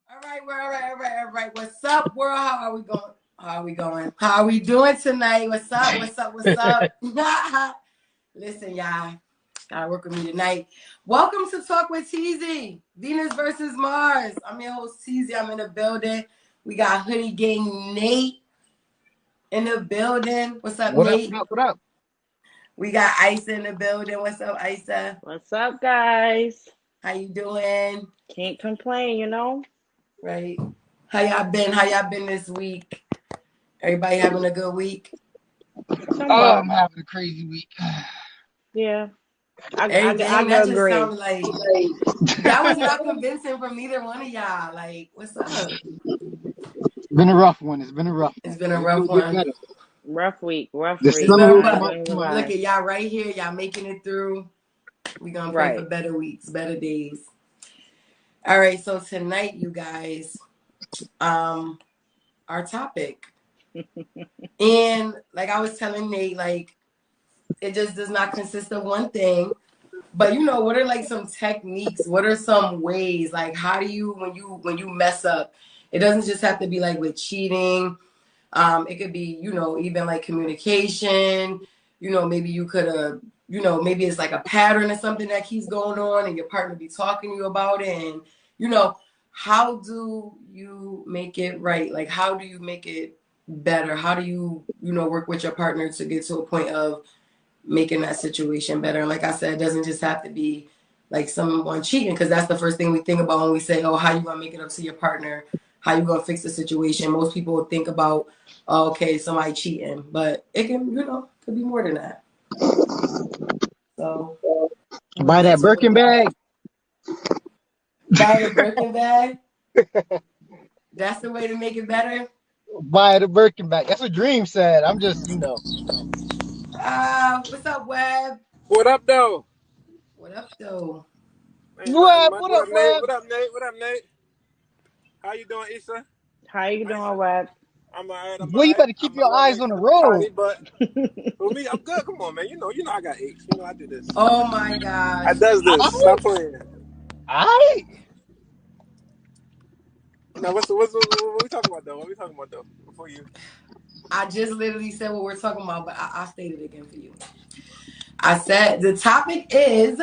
All right, all right. What's up, world? How are we going? How are we going? How are we doing tonight? What's up? Listen, y'all, gotta work with me tonight. Welcome to Talk with Teezy, Venus versus Mars. I'm your host, Teezy. I'm in the building. We got Hoodie Gang Nate in the building. What's up, Nate? What up? We got Isa in the building. What's up, Isa? What's up, guys? How you doing? Can't complain, you know? Right. How y'all been? How y'all been this week? Everybody having a good week? I'm having a crazy week. Yeah. I I that agree. just sounded like that was not convincing from neither one of y'all. Like, what's up? It's been a rough one. It's been a rough one. Rough week. The week. sun will come Look at y'all right here. Y'all making it through. We're going to pray for better weeks, better days. All right. So tonight, you guys, our topic. And like I was telling Nate, like, it just does not consist of one thing. But you know, what are like some techniques? What are some ways? Like, how do you when you mess up? It doesn't just have to be like with cheating. It could be, you know, even like communication. You know, maybe you could have, you know, maybe it's like a pattern or something that keeps going on, and your partner be talking to you about it. And you know, how do you make it right? Like, how do you make it better? How do you work with your partner to get to a point of making that situation better? And like I said, it doesn't just have to be like someone cheating, because that's the first thing we think about when we say, oh, how you gonna make it up to your partner? How you gonna fix the situation? Most people would think about, oh, okay, somebody cheating, but it can, could be more than that. So buy that Birkin bag. Buy the Birkin bag. That's the way to make it better. Buy the Birkin bag. That's what Dream said. I'm just, What's up, Web? What up, though? What up, though? What up, Nate? Web? What up, Nate? How you doing, Issa? How you doing, Web? I'm alright. Boy, you better keep your eyes on the road. But for me, I'm good. Come on, man. You know, I got aches. You know, I do this. Oh my gosh. I does this. Stop playing. Alright. Now, what we talking about, though? What we talking about, though? Before you. I just literally said what we're talking about, but I'll state it again for you. I said the topic is,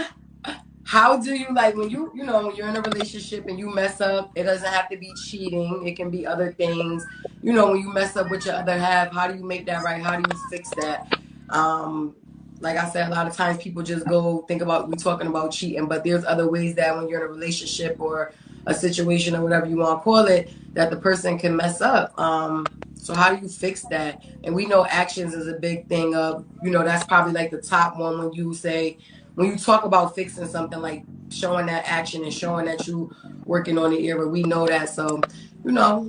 how do you, like, when when you're in a relationship and you mess up, it doesn't have to be cheating. It can be other things. You know, when you mess up with your other half, how do you make that right? How do you fix that? Like I said, a lot of times people just we talking about cheating, but there's other ways that when you're in a relationship or a situation or whatever you want to call it, that the person can mess up. So how do you fix that? And we know actions is a big thing of, that's probably like the top one when you talk about fixing something, like showing that action and showing that you working on the area. We know that. So,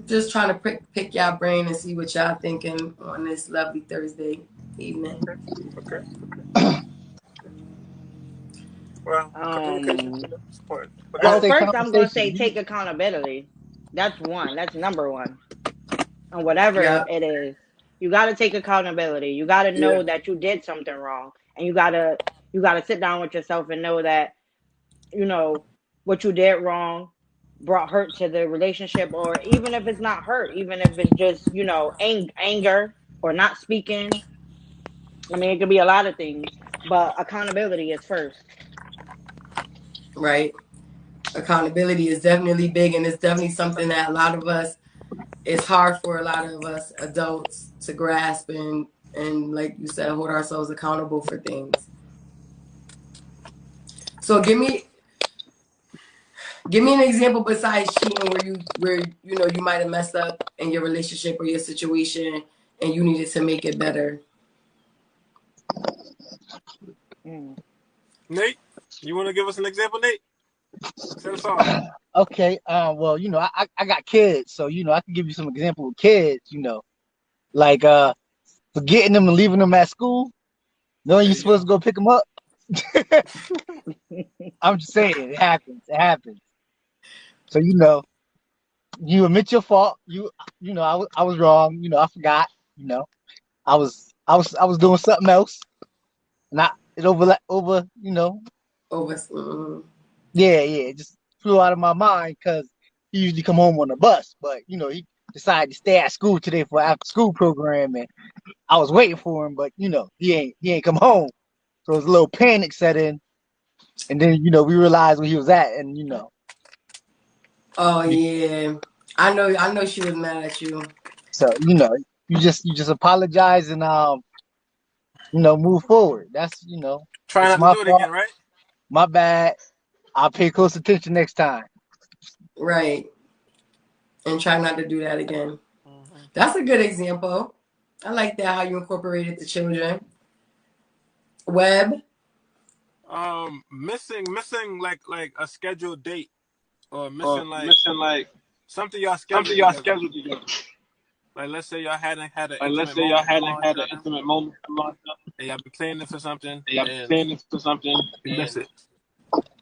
just trying to pick y'all brain and see what y'all thinking on this lovely Thursday evening. Okay. Well, first I'm going to say take accountability. That's one. That's number one. And whatever it is, you got to take accountability. You got to know that you did something wrong, and you got to sit down with yourself and know that, what you did wrong brought hurt to the relationship, or even if it's not hurt, even if it's just, anger or not speaking. I mean, it could be a lot of things, but accountability is first. Right. Accountability is definitely big, and it's definitely something that it's hard for a lot of us adults to grasp and like you said, hold ourselves accountable for things. So give me an example besides cheating where you might have messed up in your relationship or your situation and you needed to make it better. Nate, you want to give us an example, Nate? Send us off. Okay. Well, I got kids, so I can give you some example of kids. Like forgetting them and leaving them at school, knowing you're supposed to go pick them up. I'm just saying, it happens. So you admit your fault. I was wrong. I forgot. I was doing something else, and it over. Yeah, it just flew out of my mind because he usually come home on the bus, but you know, he decided to stay at school today for after school program, and I was waiting for him, but you know, he ain't come home. So it was a little panic set in, and then you know, we realized where he was at, and you know. Oh yeah, I know she was mad at you. So you know, you just apologize and you know, move forward. That's you know, Try it's not to my do it fault, again, right? my bad. I'll pay close attention next time. Right. And try not to do that again. Mm-hmm. That's a good example. I like that how you incorporated the children. Web. Missing like a scheduled date, or Or missing missing like something y'all something scheduled y'all together. scheduled together. Like let's say y'all hadn't had an Like let's intimate say y'all moment in a hadn't long had an time, intimate moment in a long time, and y'all been planning for something, and y'all and planning for something, you miss and it.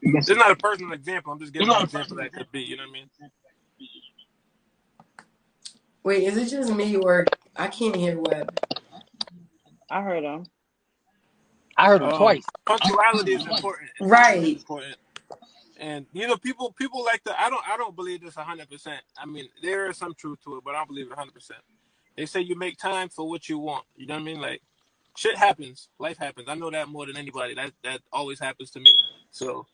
you miss It's it. not a personal example. I'm just It's giving an not a example personal that could example. be. You know what I mean? Wait, is it just me or I can't hear Web? I heard him. I heard him twice. Punctuality is important, and timing is Right. important. And you know, people like to. I don't believe this 100%. I mean, there is some truth to it, but I don't believe it 100%. They say you make time for what you want. You know what I mean? Like, shit happens, life happens. I know that more than anybody. That always happens to me. So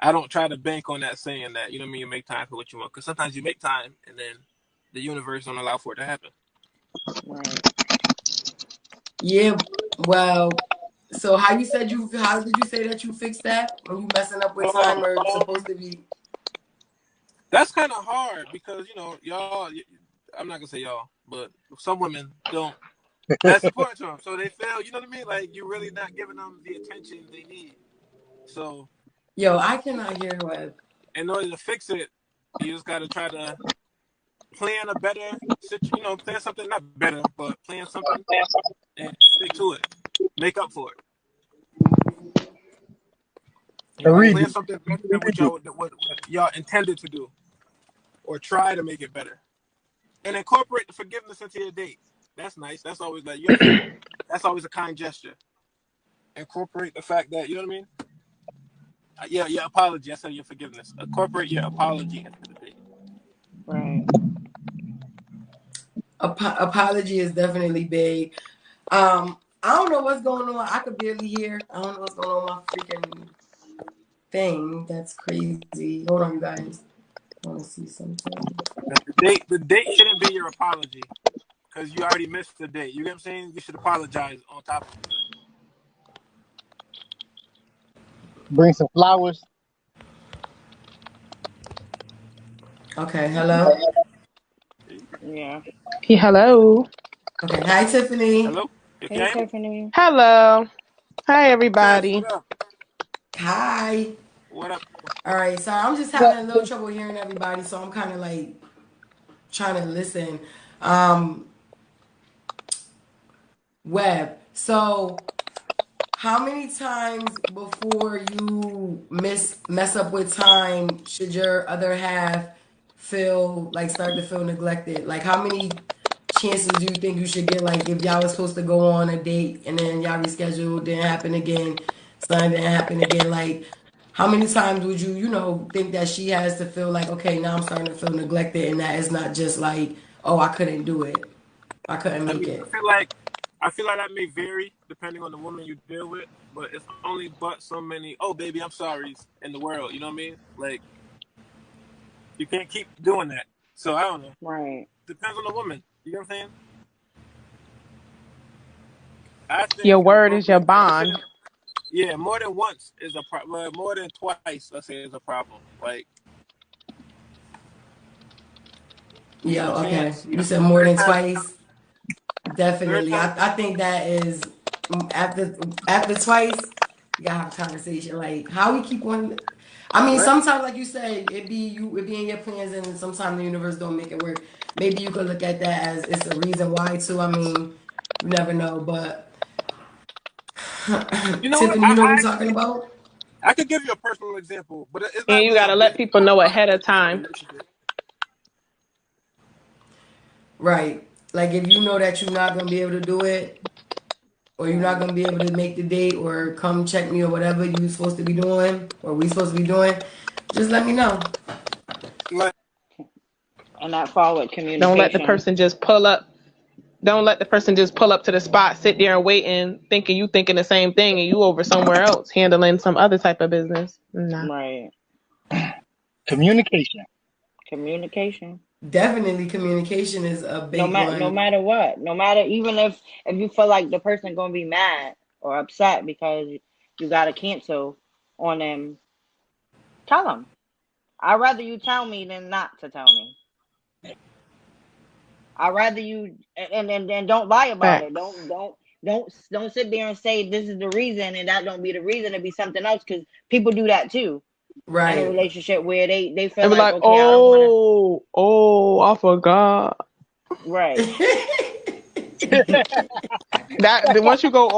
I don't try to bank on that saying that. You know what I mean? You make time for what you want, because sometimes you make time and then the universe don't allow for it to happen. Right. Yeah. Well, so how did you say that you fixed that when you messing up with time or supposed to be? That's kind of hard because you know y'all. I'm not gonna say y'all, but some women don't. That's important to them, so they feel. You know what I mean? Like you're really not giving them the attention they need. So Yo, I cannot hear Web. in order to fix it, you just got to try to plan a better situation. You know, plan something not better, but plan something and stick to it. Make up for it. You know, Read plan it. something better than what y'all intended to do, or try to make it better, and incorporate the forgiveness into your date. That's nice. That's always like you know what I mean. That's always a kind gesture. Incorporate the fact that you know what I mean. Yeah, your apology. I said your forgiveness. Incorporate your apology into the date. Right. Apology is definitely big. I don't know what's going on. I could barely hear. I don't know what's going on with my freaking thing. That's crazy. Hold on, you guys. I want to see something. The date shouldn't be your apology because you already missed the date. You get what I'm saying? You should apologize on top of it. Bring some flowers. Okay, hello. Yeah. Hello. Okay, hi Tiffany. Hello? You Hey, can hear me? Tiffany. Hello. Hi, Tiff, everybody. what up? Hi. What up? All right, so I'm just having a little trouble hearing everybody, so I'm kind of like trying to listen. Um, Web. So, how many times before you mess up with time should your other half start to feel neglected? Like, how many chances do you think you should get? Like, if y'all was supposed to go on a date and then y'all rescheduled, didn't happen again, something didn't happen again. Like, how many times would you think that she has to feel like, okay, now I'm starting to feel neglected, and that it's not just like, oh, I couldn't do it, I couldn't I make mean, it. I feel like that may vary depending on the woman you deal with, but it's only but so many. Oh, baby, I'm sorry in the world. You know what I mean? Like you can't keep doing that. So I don't know. Right. Depends on the woman. You know what I'm saying? I Your think word is your it bond. shouldn't. Yeah, more than once is a problem. More than twice, let's say, is a problem. Like Yeah, second okay. chance. You said more Third than time. twice. Third Definitely. time. I think that is after twice, you gotta have a conversation. Like how we keep on I mean, Right. sometimes like you say, it be in your plans and sometimes the universe don't make it work. Maybe you could look at that as it's a reason why too. I mean, you never know. But You know what? Tiffany, you know what we're talking about? I could give you a personal example, but it's And not you really got a to let date. people I'm know talking ahead of just a time. relationship. Right. Like if you know that you're not gonna be able to do it, or you're not Right. gonna be able to make the date or come check me or whatever you supposed to be doing or we supposed to be doing, just let me know. Like And that forward Don't let the communication. person just pull up. Don't let the person just pull up to the spot, sit there and wait, and thinking you thinking the same thing, and you over somewhere else handling some other type of business. Nah. Right. Communication. Communication. Definitely communication is a big No one. matter what. No matter, even if you feel like the person gonna be mad or upset because you gotta cancel on them, tell them. I'd rather you tell me than not to tell me. I'd rather you and don't lie about it. Facts. Don't sit there and say this is the reason and that don't be the reason. It be something else, because people do that too in a Right. relationship where they feel And be like, like, okay, I don't want to. I forgot. Right. That then once you go,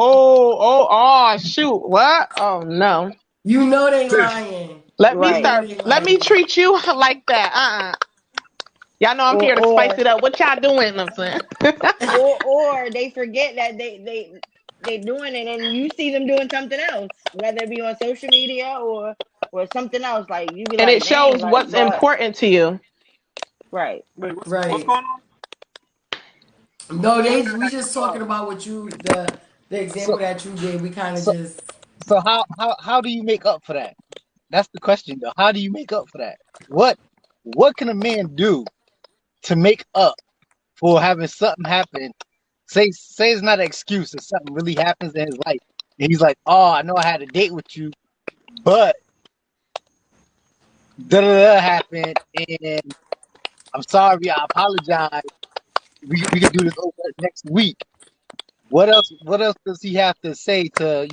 shoot, what? Oh no. You know they lying. You Right. know they Let me lying. treat you like that. Y'all know I'm Or here to spice or it up. What y'all doing? I'm saying. or they forget that they doing it and you see them doing something else, whether it be on social media or something else. Like you be And it like, dang, shows like, what's but important to you. right. Wait, what's Right. going on? No, So, we just talking about what you the so, example that you gave. We kind of so, just so how do you make up for that? That's the question, though. How do you make up for that? What what can a man do to make up for having something happen? Say it's not an excuse. If something really happens in his life, and he's like, "Oh, I know I had a date with you, but da da da happened, and I'm sorry. I apologize. We can do this over next week." What else? What else does he have to say to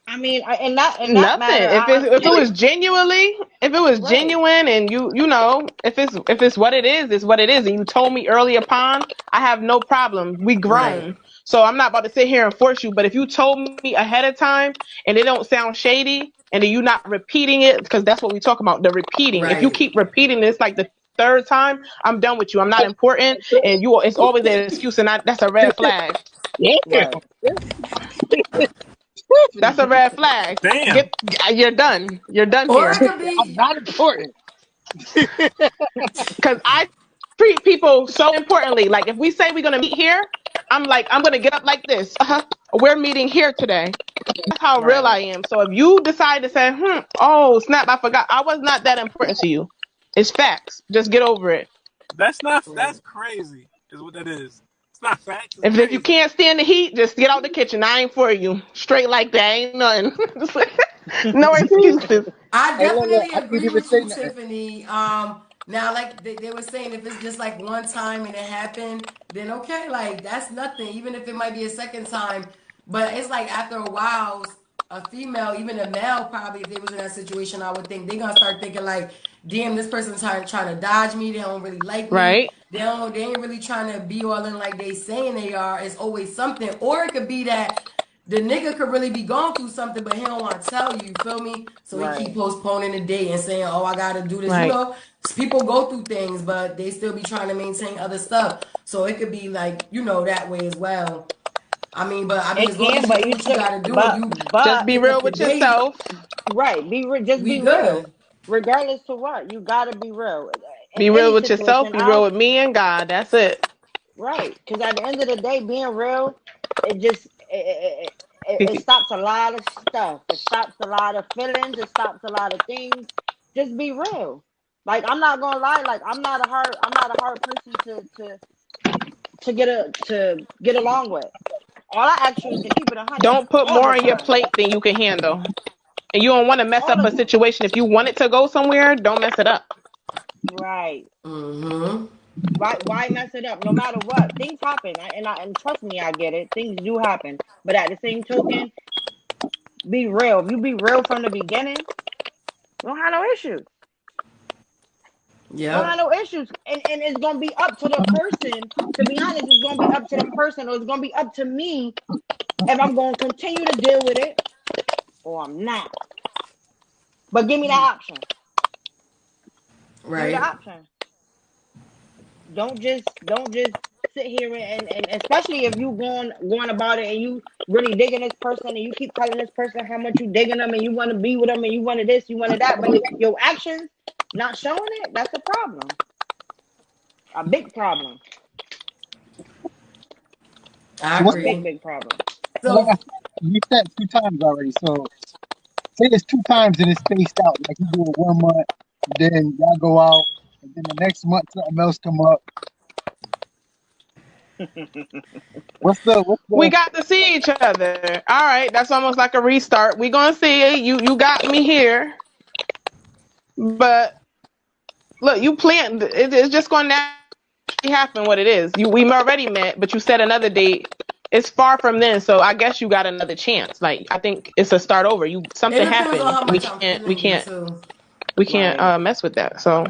I mean, in that Nothing. matter, If it honestly, was genuinely, if it was right, genuine, and you know, if it's what it is, it's what it is. And you told me early upon, I have no problem. We right. grown, so I'm not about to sit here and force you. But if you told me ahead of time and it don't sound shady, and then you not repeating it, because that's what we talk about, the repeating. If you Right. keep repeating this like the third time, I'm done with you. I'm not important, and you. It's always an excuse, and that's a red flag. damn, right, That's a Stephanie, red flag. Damn. Get, you're done. You're done Or it here. could I'm be not important. Because I treat people so importantly. Like if we say we're gonna meet here, I'm like, I'm gonna get up like this. We're meeting here today. That's how real right. I am. So if you decide to say, oh snap, I forgot, I was not that important to you. It's facts. Just get over it. That's crazy. Is what that is. It's not facts. It's If you crazy. can't stand the heat, just get out the kitchen. I ain't for you. Straight like that. Ain't nothing. No excuses. I Hey, look, definitely I can't agree even with say you, nothing. Tiffany. Now, like they were saying, if it's just like one time and it happened, then okay, like that's nothing. Even if it might be a second time, but it's like after a while, a female, even a male, probably if they was in that situation, I would think they gonna start thinking like, damn, this person's trying to dodge me. They don't really like me. Right? They ain't really trying to be all in like they saying they are. It's always something, or it could be that the nigga could really be going through something, but he don't want to tell you. You feel me? So he keep Right. postponing the date and saying, "Oh, I gotta do this." You Right. know, people go through things, but they still be trying to maintain other stuff. So it could be like that way as well. I mean, It as long can, as you but do you what you still, gotta do and you Just be finish real the with date, yourself. right, just we be real, good. regardless to what. You gotta be real in Be real any with yourself. situation. Be real with me and God. That's it. Right, because at the end of the day, being real, it just it stops a lot of stuff. It stops a lot of feelings. It stops a lot of things. Just be real. Like, I'm not gonna lie. Like, I'm not a hard person to get along with. All I ask you is to keep it 100 Don't put all the more on your time. plate than you can handle. And you don't want to mess All up a the situation. If you want it to go somewhere, don't mess it up. right. Mm-hmm. Why mess it up? No matter what, things happen. And trust me, I get it. Things do happen. But at the same token, be real. If you be real from the beginning, you don't have no issues. You don't have Yep. no issues. And it's gonna be up to the person. To be honest, it's gonna be up to the person, or it's gonna be up to me if I'm gonna continue to deal with it or I'm not. But give me that option. Give me the Right. option. Don't just sit here and especially if you going about it and you really digging this person and you keep telling this person how much you digging them and you want to be with them and you wanted this, you wanted that, but your actions not showing it, that's a problem. A big problem. I So what's the, agree. Big problem. so like I So said, you said 2 times already. So say it's 2 times and it's spaced out. Like you do it 1 month, then y'all go out, and then the next month something else come up. What's We the got to see each other. All right, that's almost like a restart. We gonna see it. You got me here, but look, you planned. It's just gonna naturally happen. What it is, we already met, but you set another date. It's far from then, so I guess you got another chance. Like I think it's a start over. it Something depends on happened. how We much I'm can't we feeling you can't too. we can't Right. mess with that. So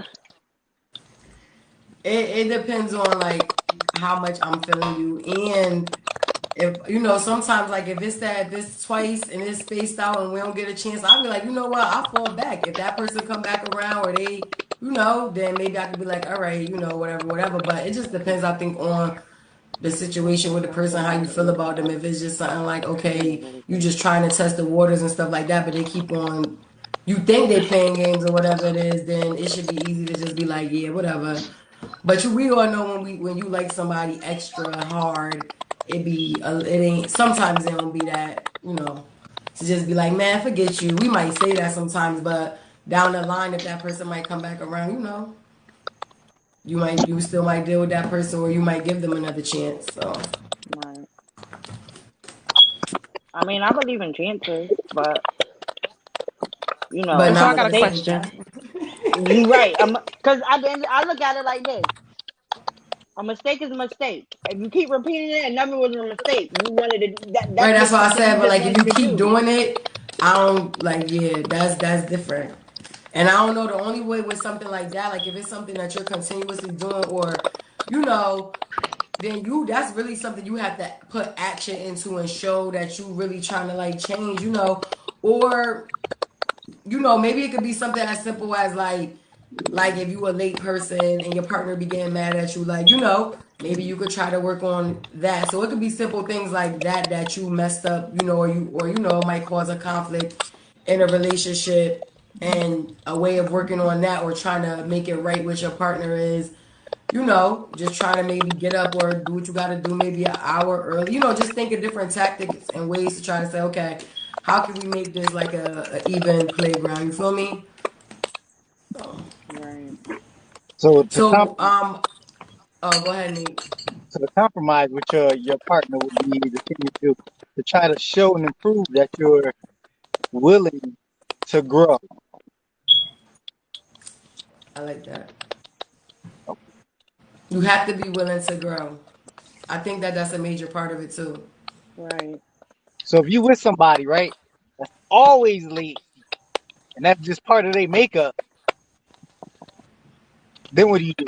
It depends on like how much I'm feeling you, and if you know, sometimes like if it's that this twice and it's spaced out and we don't get a chance, I'll be like, you know what, I'll fall back. If that person come back around or they, then maybe I could be like, all right, whatever, whatever. But it just depends, I think, on the situation with the person, how you feel about them. If it's just something like, okay, you just trying to test the waters and stuff like that, but they keep on, you think they playing games or whatever it is, then it should be easy to just be like, yeah, whatever. But we all know when you like somebody extra hard, it ain't, sometimes it don't be that, to just be like, man, forget you. We might say that sometimes, but down the line, if that person might come back around, you still might deal with that person, or you might give them another chance. So Right. I mean, I believe in chances, but but so I not a for got a the mistake. same question. time. You right. Because I look at it like this: a mistake is a mistake. If you keep repeating it, and never was a mistake. You wanted to that. Right, That's that's just why I something said, you but just like if wanted you to keep do. doing it, I don't like, yeah, that's different. And I don't know, the only way with something like that, like if it's something that you're continuously doing, or you know, then that's really something you have to put action into and show that you really trying to like change, or maybe it could be something as simple as like if you a late person and your partner began mad at you, like, maybe you could try to work on that. So it could be simple things like that you messed up, or it might cause a conflict in a relationship, and a way of working on that or trying to make it right with your partner is, just trying to maybe get up or do what you got to do maybe an hour early. Just think of different tactics and ways to try to say, okay, how can we make this like a even playground? You feel me? So, Right. so to so compromise oh, go ahead, Nate. so to compromise with your partner would be the thing to try to show and improve that you're willing to grow. I like that. You have to be willing to grow. I think that's a major part of it too. Right. So if you with somebody, right, that's always late, and that's just part of their makeup, then what do you do?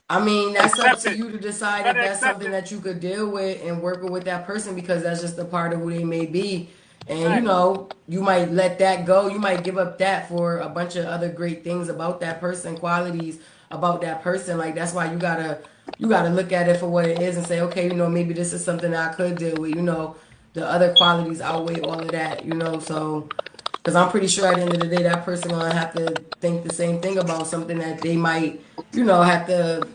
I mean, that's up Accept to it. you to decide if Gotta that's accept something it. that you could deal with and working with that person, because that's just a part of who they may be. And Right. you might let that go. You might give up that for a bunch of other great things about that person, qualities about that person. Like that's why you gotta look at it for what it is and say, okay, maybe this is something that I could deal with. The other qualities outweigh all of that. So because I'm pretty sure at the end of the day, that person gonna have to think the same thing about something that they might, have to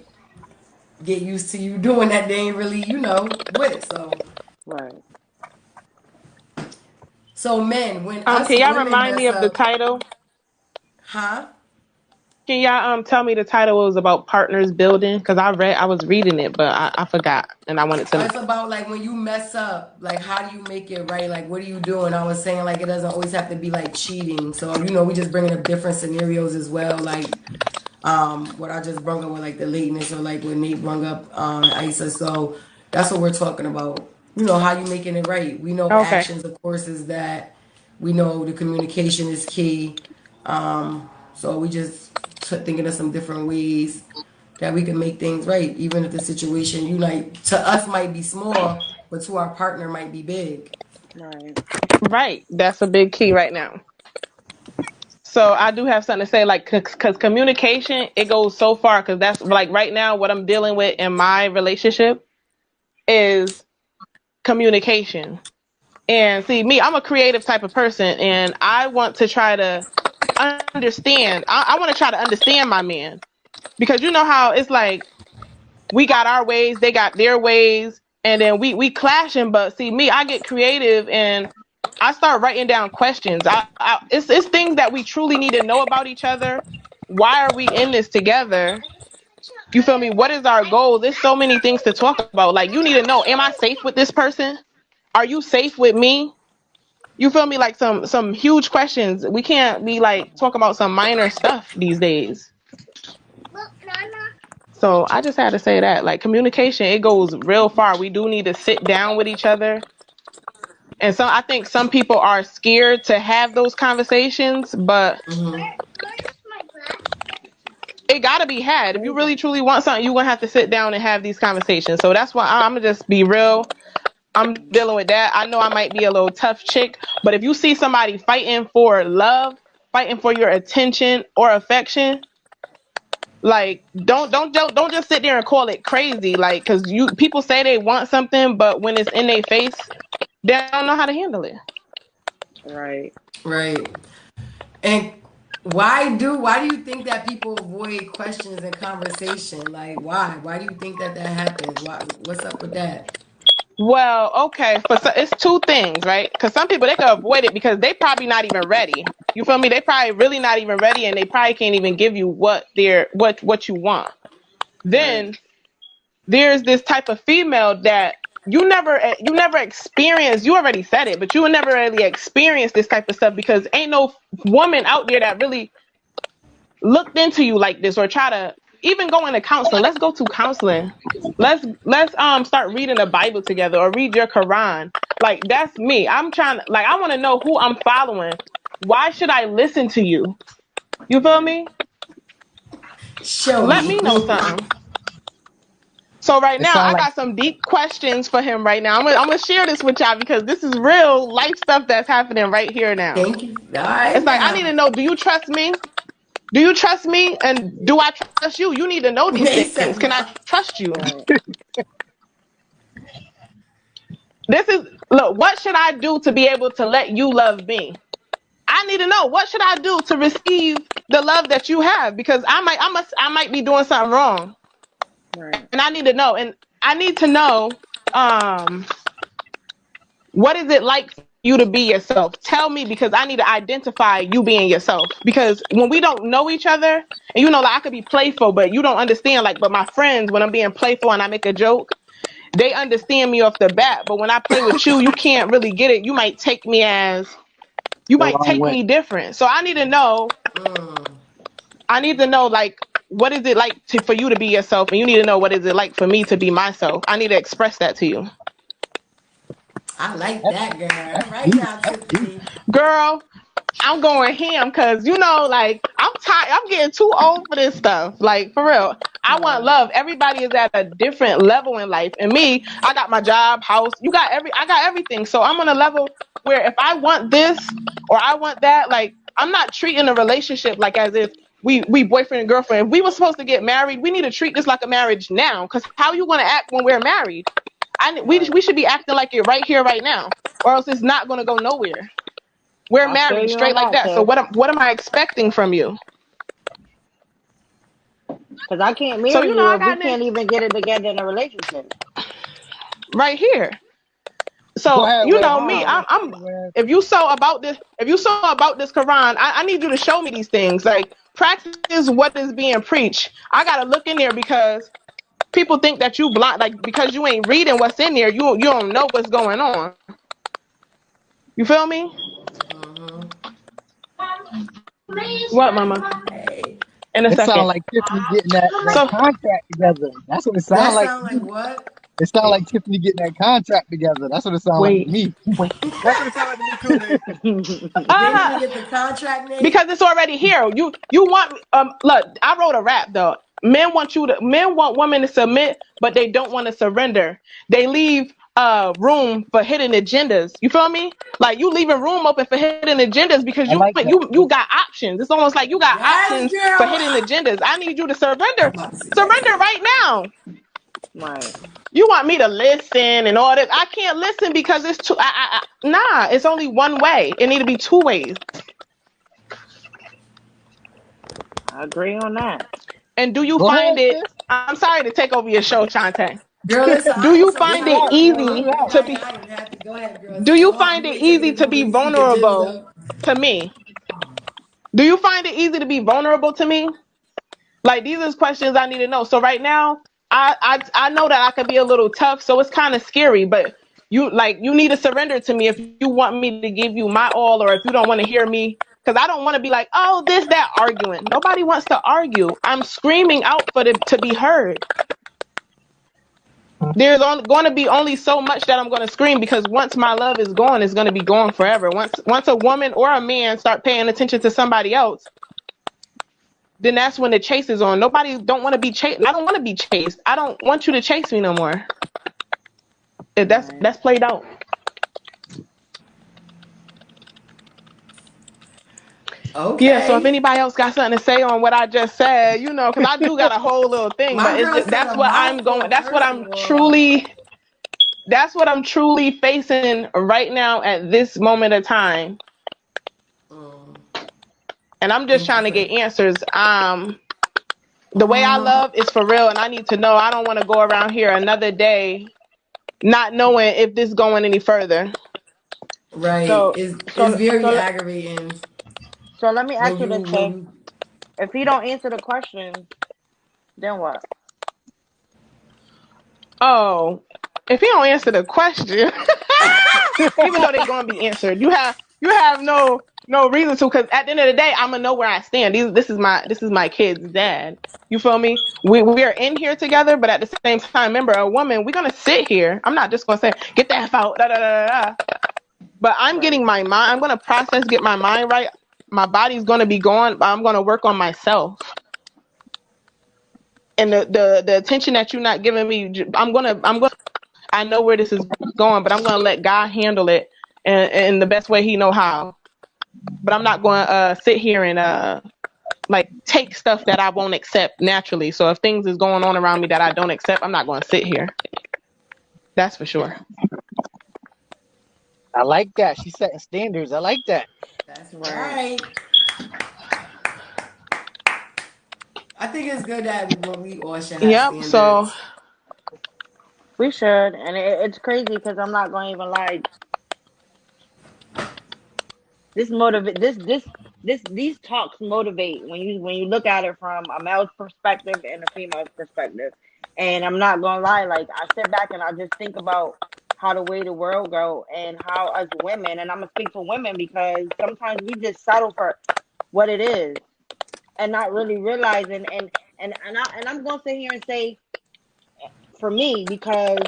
get used to you doing that they ain't really, with. Right. So men, when us Can y'all women remind me mess of the up, title? huh? Can y'all tell me the title was about partners building? Because I was reading it, but I forgot, and I wanted to. It's about like when you mess up, like how do you make it right? Like what do you do? And I was saying like it doesn't always have to be like cheating. So we just bringing up different scenarios as well. Like what I just brought up with like the lateness, or like what Nate brought up Isa. So that's what we're talking about. How you making it right. We know Okay. actions, of course, is that we know the communication is key. So we just thinking of some different ways that we can make things right, even if the situation to us might be small, but to our partner might be big. Right. Right. That's a big key right now. So I do have something to say, like, because communication, it goes so far. Because that's like right now what I'm dealing with in my relationship is communication. And see, me, I'm a creative type of person, and I want to try to understand. I want to try to understand my man. because you know how it's like we got our ways, they got their ways, and then we clashing. But see, me, I get creative and I start writing down questions. It's things that we truly need to know about each other. Why are we in this together? You feel me? What is our goal? There's so many things to talk about. Like, you need to know, am I safe with this person? Are you safe with me? You feel me? Like some huge questions. We can't be like talking about some minor stuff these days. So I just had to say that, like, communication, it goes real far. We do need to sit down with each other. And so I think some people are scared to have those conversations, but it gotta be had. If you really truly want something, you're gonna have to sit down and have these conversations. So that's why I'm gonna just be real. I'm dealing with that. I know I might be a little tough chick, but if you see somebody fighting for love, fighting for your attention or affection, like, don't just sit there and call it crazy. Like, cause people say they want something, but when it's in their face, they don't know how to handle it. Right. And why do you think that people avoid questions and conversation? Like, why do you think that happens? What's up with that? Well, okay, it's two things, right? Because some people, they can avoid it because they probably not even ready. You feel me? They probably really not even ready, and they probably can't even give you what you want. Then there's this type of female that you never experienced. You already said it, but you will never really experience this type of stuff because ain't no woman out there that really looked into you like this or try to even go into counseling. Let's go to counseling. Let's start reading the Bible together or read your Quran. Like, that's me. I'm trying to, like, I want to know who I'm following. Why should I listen to you? You feel me? Let me know something. So right now, I got some deep questions for him right now. I'm gonna share this with y'all because this is real life stuff that's happening right here now. Thank you. All right, it's like, I need to know, do you trust me? Do you trust me? And do I trust you? You need to know these things. Can I trust you? Look, what should I do to be able to let you love me? I need to know, what should I do to receive the love that you have? Because I might be doing something wrong. Right. And I need to know. And I need to know, what is it like for you to be yourself? Tell me, because I need to identify you being yourself. Because when we don't know each other, and like, I could be playful, but you don't understand. Like, but my friends, when I'm being playful and I make a joke, they understand me off the bat. But when I play with you, you can't really get it. You might take me different. So I need to know. Like, what is it like for you to be yourself? And you need to know, what is it like for me to be myself? I need to express that to you. I like that, girl. Right now, Tiffany. Girl, I'm going ham because, like, I'm tired. I'm getting too old for this stuff. Like, for real. I want love. Everybody is at a different level in life. And me, I got my job, house. I got everything. So I'm on a level where if I want this or I want that, like, I'm not treating a relationship like as if we boyfriend and girlfriend. If we were supposed to get married, we need to treat this like a marriage now. Because how you going to act when we're married? We should be acting like it right here, right now. Or else it's not going to go nowhere. We're married straight like that. So what am I expecting from you? Because I can't marry you if we can't even get it together in a relationship. Right here. So me, I'm if you saw about this Quran, I need you to show me these things. Like, practice what is being preached. I gotta look in there because people think that you blind, like, because you ain't reading what's in there, you don't know what's going on. You feel me? What, Mama? In a second. It sounds like Tiffany getting that contract together. That's what it sounds like. That sound like what? It sounds like Tiffany getting that contract together. That's what it sounds like to me. That's what it sounds like to me too, Nate. Get the contract, Nate? Because it's already here. You want look, I wrote a rap though. Men want women to submit, but they don't want to surrender. They leave room for hidden agendas. You feel me? Like, you leaving room open for hidden agendas because you got options. It's almost like you got options for hidden agendas. I need you to surrender. Surrender right now. Right. You want me to listen and all that? I can't listen because it's too. Nah, it's only one way. It need to be two ways. I agree on that. And do you Go find ahead, it? sis. I'm sorry to take over your show, Shantae. Girl, listen, Do I you am so find Let it it tired, out, girl. sis. easy Let it out. to be? I am happy. Go ahead, girl. Do you You find it ain't taking easy this to over. be You speaking gems, vulnerable though. to me? Do you find it easy to be vulnerable to me? Like, these are questions I need to know. So right now, I know that I could be a little tough, so it's kind of scary. But you need to surrender to me if you want me to give you my all, or if you don't want to hear me, because I don't want to be like, oh, this, that, arguing. Nobody wants to argue. I'm screaming out to be heard. There's going to be only so much that I'm going to scream, because once my love is gone, it's going to be gone forever. Once a woman or a man start paying attention to somebody else, then that's when the chase is on. Nobody don't want to be chased. I don't want to be chased. I don't want you to chase me no more. That's played out. Yeah, so if Okay. anybody else got something to say on what I just said, because I do got a whole little thing, My but girl said that's a what I'm going. mouthful, first of all. That's what I'm truly facing right now at this moment of time, Mm, and I'm just thank you trying to for get that. answers. The way I love is for real, and I need to know. I don't want to go around here another day not knowing if this going any further. Right. So It's very so aggravating so let me when ask you you this, when Shay. you If he don't answer the question, then what? Oh, if you don't answer the question, even though they're gonna be answered, you have no reason to, because at the end of the day, I'm gonna know where I stand. This is my kid's dad. You feel me? We are in here together, but at the same time, remember, a woman, we're gonna sit here. I'm not just gonna say get the F out, da da da da. But I'm Right. getting my mind. I'm gonna process, get my mind right. My body's gonna be gone, but I'm gonna work on myself. And the attention that you're not giving me, I'm gonna. I know where this is going, but I'm gonna let God handle it in the best way He know how. But I'm not going to sit here and like take stuff that I won't accept naturally. So if things is going on around me that I don't accept, I'm not going to sit here. That's for sure. I like that. She's setting standards. I like that. that's Right. right. I think it's good that we all should have Yep. So standards. We should, and it's crazy because I'm not going to even lie. These talks motivate when you look at it from a male's perspective and a female's perspective. And I'm not gonna lie, like I sit back and I just think about how the way the world go and how us women, and I'm gonna speak for women because sometimes we just settle for what it is and not really realizing and I'm gonna sit here and say for me because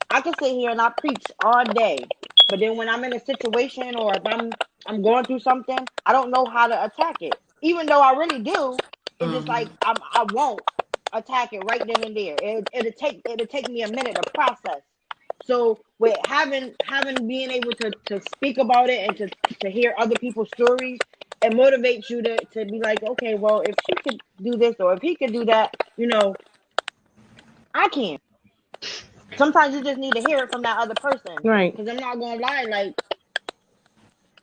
I can sit here and I preach all day, but then when I'm in a situation or if I'm going through something, I don't know how to attack it. Even though I really do, it's just like I won't attack it right then and there. It'll take me a minute to process. So with having being able to speak about it and to hear other people's stories, it motivates you to be like, okay, well, if she could do this or if he could do that, I can. Sometimes you just need to hear it from that other person. right. Because I'm not gonna lie, like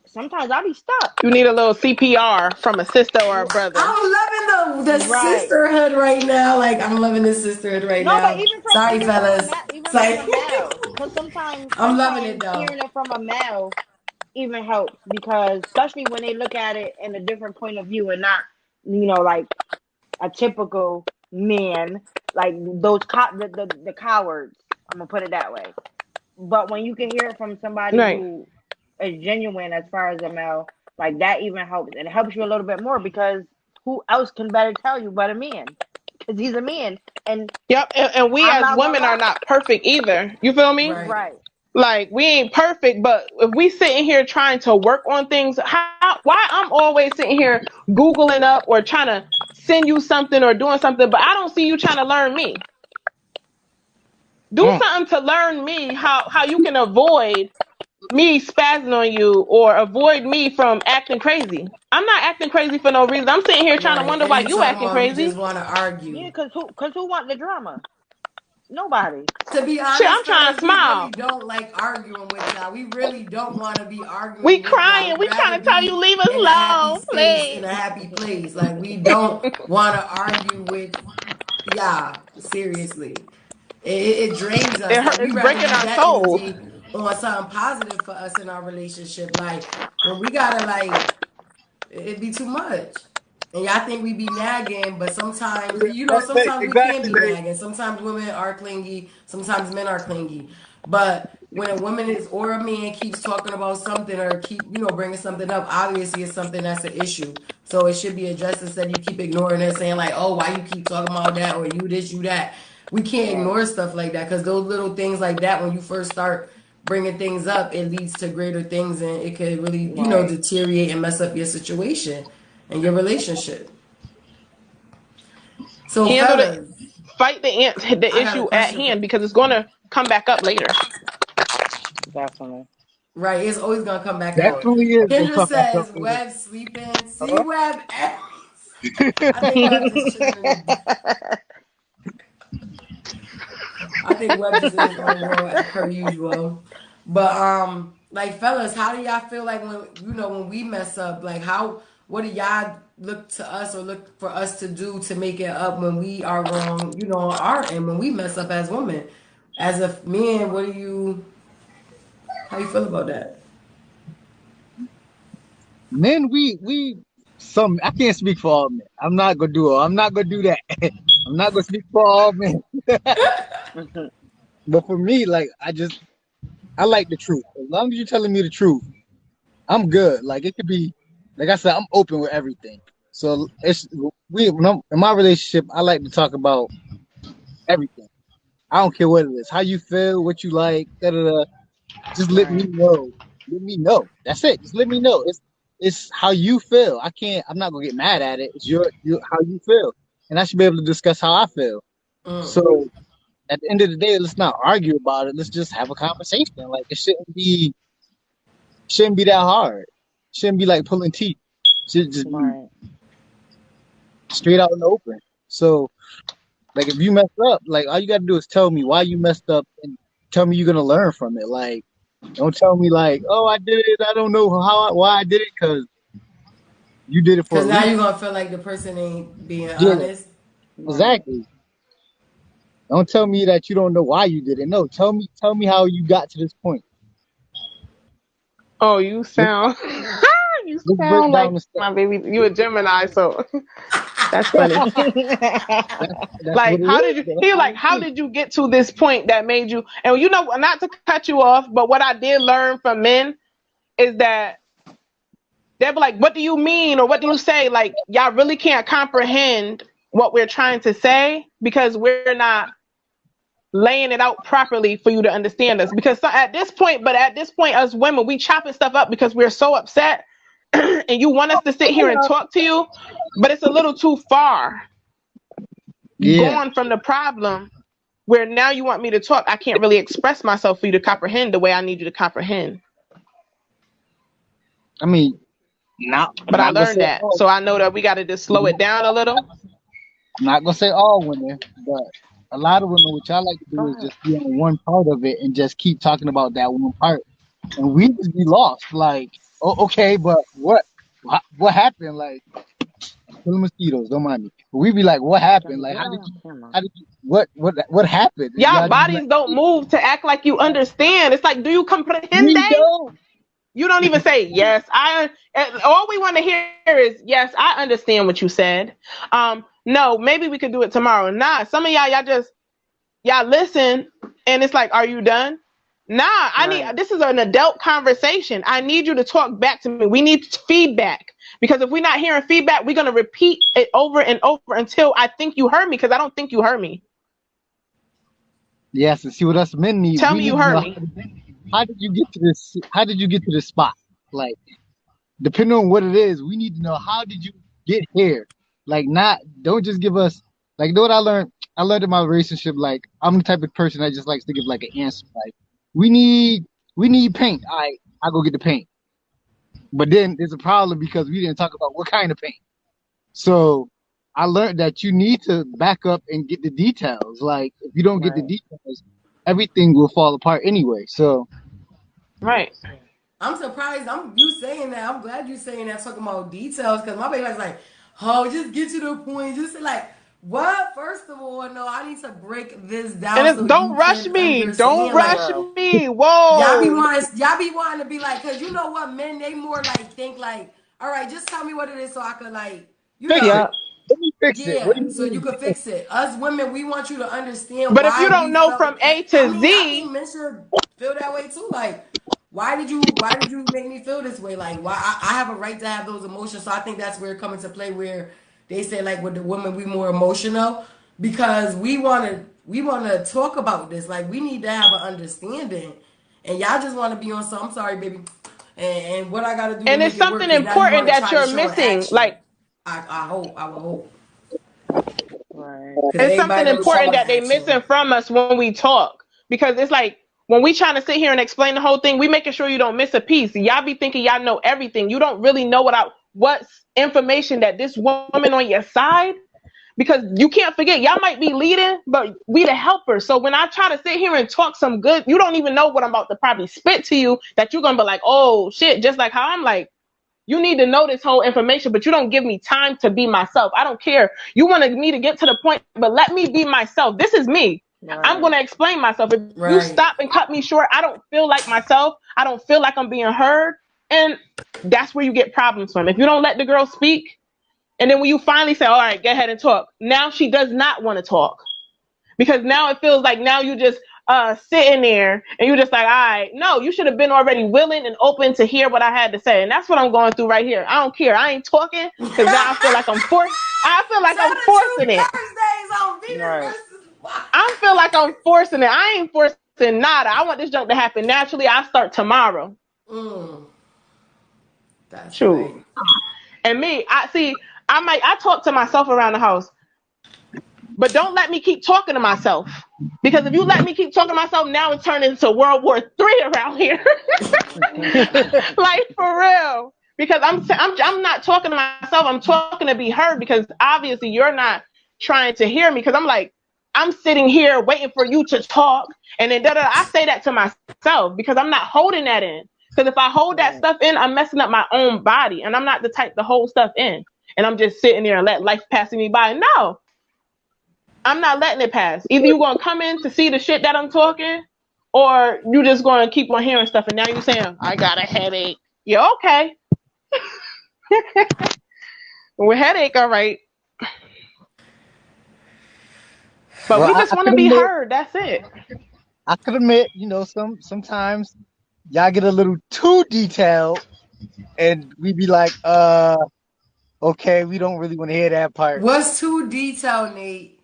sometimes I be stuck. You need a little CPR from a sister or a brother. I'm loving the Right. sisterhood right now. Like I'm loving the sisterhood right No, but now. even from Sorry, even from a fellas. ma- even It's from like a male, because sometimes I'm loving it sometimes though. hearing it from a male even helps because especially when they look at it in a different point of view and not like a typical man like those the cowards. I'm gonna put it that way. But when you can hear it from somebody Right. who is genuine as far as a male, like that even helps. And it helps you a little bit more because who else can better tell you but a man? Because he's a man. And Yep. And we I'm as not gonna women are lie. not perfect either. You feel me? Right. Right. Like we ain't perfect, but if we sitting here trying to work on things, why I'm always sitting here Googling up or trying to send you something or doing something, but I don't see you trying to learn me. Do Mm. something to learn me how you can avoid me spazzing on you or avoid me from acting crazy. I'm not acting crazy for no reason. I'm sitting here trying to Right. wonder And why you you talking acting about you crazy. just want to Yeah, argue. cause who want the drama? Nobody. To be honest, Shit, I'm trying to fellas, we smile. really don't like arguing with y'all. We really don't want to be arguing We with y'all. crying. We'd We rather trying to tell you be leave us in a happy alone, space, in please. a happy place. Like, we don't want to argue with y'all. Seriously. It drains us. It Like, hurt. we It's rather breaking use our that souls. energy on something positive for us in our relationship. Like, when we gotta, like, it'd be too much. And y'all think we be nagging, but sometimes, sometimes we can Exactly, be Nate. nagging. Sometimes women are clingy. Sometimes men are clingy. But when a woman is or a man keeps talking about something or keep, bringing something up, obviously it's something that's an issue. So it should be addressed instead of you keep ignoring it, saying like, oh, why you keep talking about that or you this, you that. We can't ignore stuff like that because those little things like that, when you first start bringing things up, it leads to greater things and it could really, deteriorate and mess up your situation and your relationship. So, Handle it. fellas, Fight the I got a issue at question. hand because it's gonna come back up later. Definitely. Right, it's always gonna come back up. Definitely is gonna Kendra come back up says later. Web sleeping. See Web. I think Right. Web just chilling. I think Web just in his own world as per usual. But like fellas, how do y'all feel like when we mess up? Like what do y'all look to us or look for us to do to make it up when we are wrong, on our end when we mess up as women? As a man, how you feel about that? Men, some I can't speak for all men. I'm not gonna do it. I'm not gonna do that. I'm not gonna speak for all men. But for me, like I like the truth. As long as you're telling me the truth, I'm good. Like it could be, like I said, I'm open with everything. So in my relationship, I like to talk about everything. I don't care what it is, how you feel, what you like, da da da. Just let me know. Let me know. That's it. Just let me know. It's how you feel. I'm not gonna get mad at it. It's your how you feel, and I should be able to discuss how I feel. So at the end of the day, let's not argue about it. Let's just have a conversation. Like it shouldn't be that hard. Shouldn't be like pulling teeth. Should just be straight out in the open. So like if you messed up, like all you gotta do is tell me why you messed up and tell me you're gonna learn from it. Like don't tell me like, oh, I did it. I don't know why I did it because you did it for a Because now reason. you're gonna feel like the person ain't being Yeah, honest. exactly. Don't tell me that you don't know why you did it. No, tell me how you got to this point. Oh, you sound you Let's break sound down like the steps. my baby. You a Gemini, so that's funny. That's what Like, it how is. did you? That's He how like, it how is. did you get to this point that made you? And not to cut you off, but what I did learn from men is that they'll be like, "What do you mean?" or "What do you say?" Like, y'all really can't comprehend what we're trying to say because we're not laying it out properly for you to understand us. Because at this point, as women, we chopping stuff up because we're so upset, and you want us to sit here and talk to you, but it's a little too far Yeah. gone from the problem where now you want me to talk. I can't really express myself for you to comprehend the way I need you to comprehend. I mean, not But I not gonna learned say that, all. so I know that we got to just slow it down a little. Not gonna say all women, but a lot of women, what y'all like to do is just be on one part of it and just keep talking about that one part, and we just be lost. Like, oh, okay, but what happened? Like, kill mosquitoes, don't mind me. But we be like, what happened? Like, how did you, what happened? And Y'all y'all just be like, bodies don't move to act like you understand. It's like, do you comprehend? we don't. You don't even say yes. All we want to hear is yes. I understand what you said. No, maybe we could do it tomorrow. Nah, some of y'all listen, and it's like, are you done? Nah, this is an adult conversation. I need you to talk back to me. We need feedback because if we're not hearing feedback, we're gonna repeat it over and over until I think you heard me because I don't think you heard me. Yes, and see what us men need. Tell We me you need to heard know me. how did you get to this? How did you get to this spot? Like, depending on what it is, we need to know how did you get here. Like, don't just give us like. You know what I learned? I learned in my relationship. Like, I'm the type of person that just likes to give like an answer. Like, we need paint. I go get the paint. But then there's a problem because we didn't talk about what kind of paint. So I learned that you need to back up and get the details. Like, if you don't get the details, everything will fall apart anyway. So, right. I'm surprised. You saying that. I'm glad you saying that. Talking about details, because my baby was like, "Oh, just get to the point." Just like, what? First of all, no, I need to break this down so Don't you rush can me. Don't understand. Like, rush me. Whoa. y'all be wanting to be like, because you know what, men, they more like think like, all right, just tell me what it is so I could like, fix it. Let me fix it. What do yeah, you so you mean? can fix it. Us women, we want you to understand But if you why don't we know felt. from A I to mean, I Z, think men should feel that way too. Like, why did you make me feel this way? Like, why I have a right to have those emotions. So I think that's where it comes into play, where they say like with the women we more emotional because we wanna talk about this. Like, we need to have an understanding, and y'all just want to be on. So I'm sorry, baby. And what I gotta do to and make it's it work? something Because now you important want to that try to you're show an missing. action. Like, I hope. I will hope. Right. Because it's everybody something don't show important an that they action. missing from us when we talk. Because it's like when we trying to sit here and explain the whole thing, we making sure you don't miss a piece. Y'all be thinking y'all know everything. You don't really know what's information that this woman on your side. Because you can't forget, y'all might be leading, but we the helpers. So when I try to sit here and talk some good, you don't even know what I'm about to probably spit to you that you're gonna be like, oh shit, just like how I'm like, you need to know this whole information, but you don't give me time to be myself. I don't care. You wanted me to get to the point, but let me be myself. This is me. Right. I'm going to explain myself. If you Right. stop and cut me short, I don't feel like myself. I don't feel like I'm being heard. And that's where you get problems from. If you don't let the girl speak, and then when you finally say, all right, go ahead and talk, now she does not want to talk. Because now it feels like now you just sitting there and you're just like, all right, no, you should have been already willing and open to hear what I had to say. And that's what I'm going through right here. I don't care. I ain't talking because now I feel like I'm forcing it. Thursdays on Venus versus Wild. I feel like I'm forcing it. I ain't forcing nada. I want this junk to happen naturally. I start tomorrow. That's true. Right. And me, I talk to myself around the house. But don't let me keep talking to myself. Because if you let me keep talking to myself, now it's turned into World War III around here. Like, for real. Because I'm not talking to myself. I'm talking to be heard because obviously you're not trying to hear me. Because I'm like, I'm sitting here waiting for you to talk. And then I say that to myself because I'm not holding that in. Because if I hold that stuff in, I'm messing up my own body. And I'm not the type to hold stuff in. And I'm just sitting there and let life pass me by. No. I'm not letting it pass. Either you're going to come in to see the shit that I'm talking, or you just going to keep on hearing stuff. And now you're saying, I got a headache. Yeah, okay. With headache, all right. But we just want to be heard. That's it. I could admit, sometimes y'all get a little too detailed, and we be like, okay, we don't really want to hear that part. What's too detailed, Nate?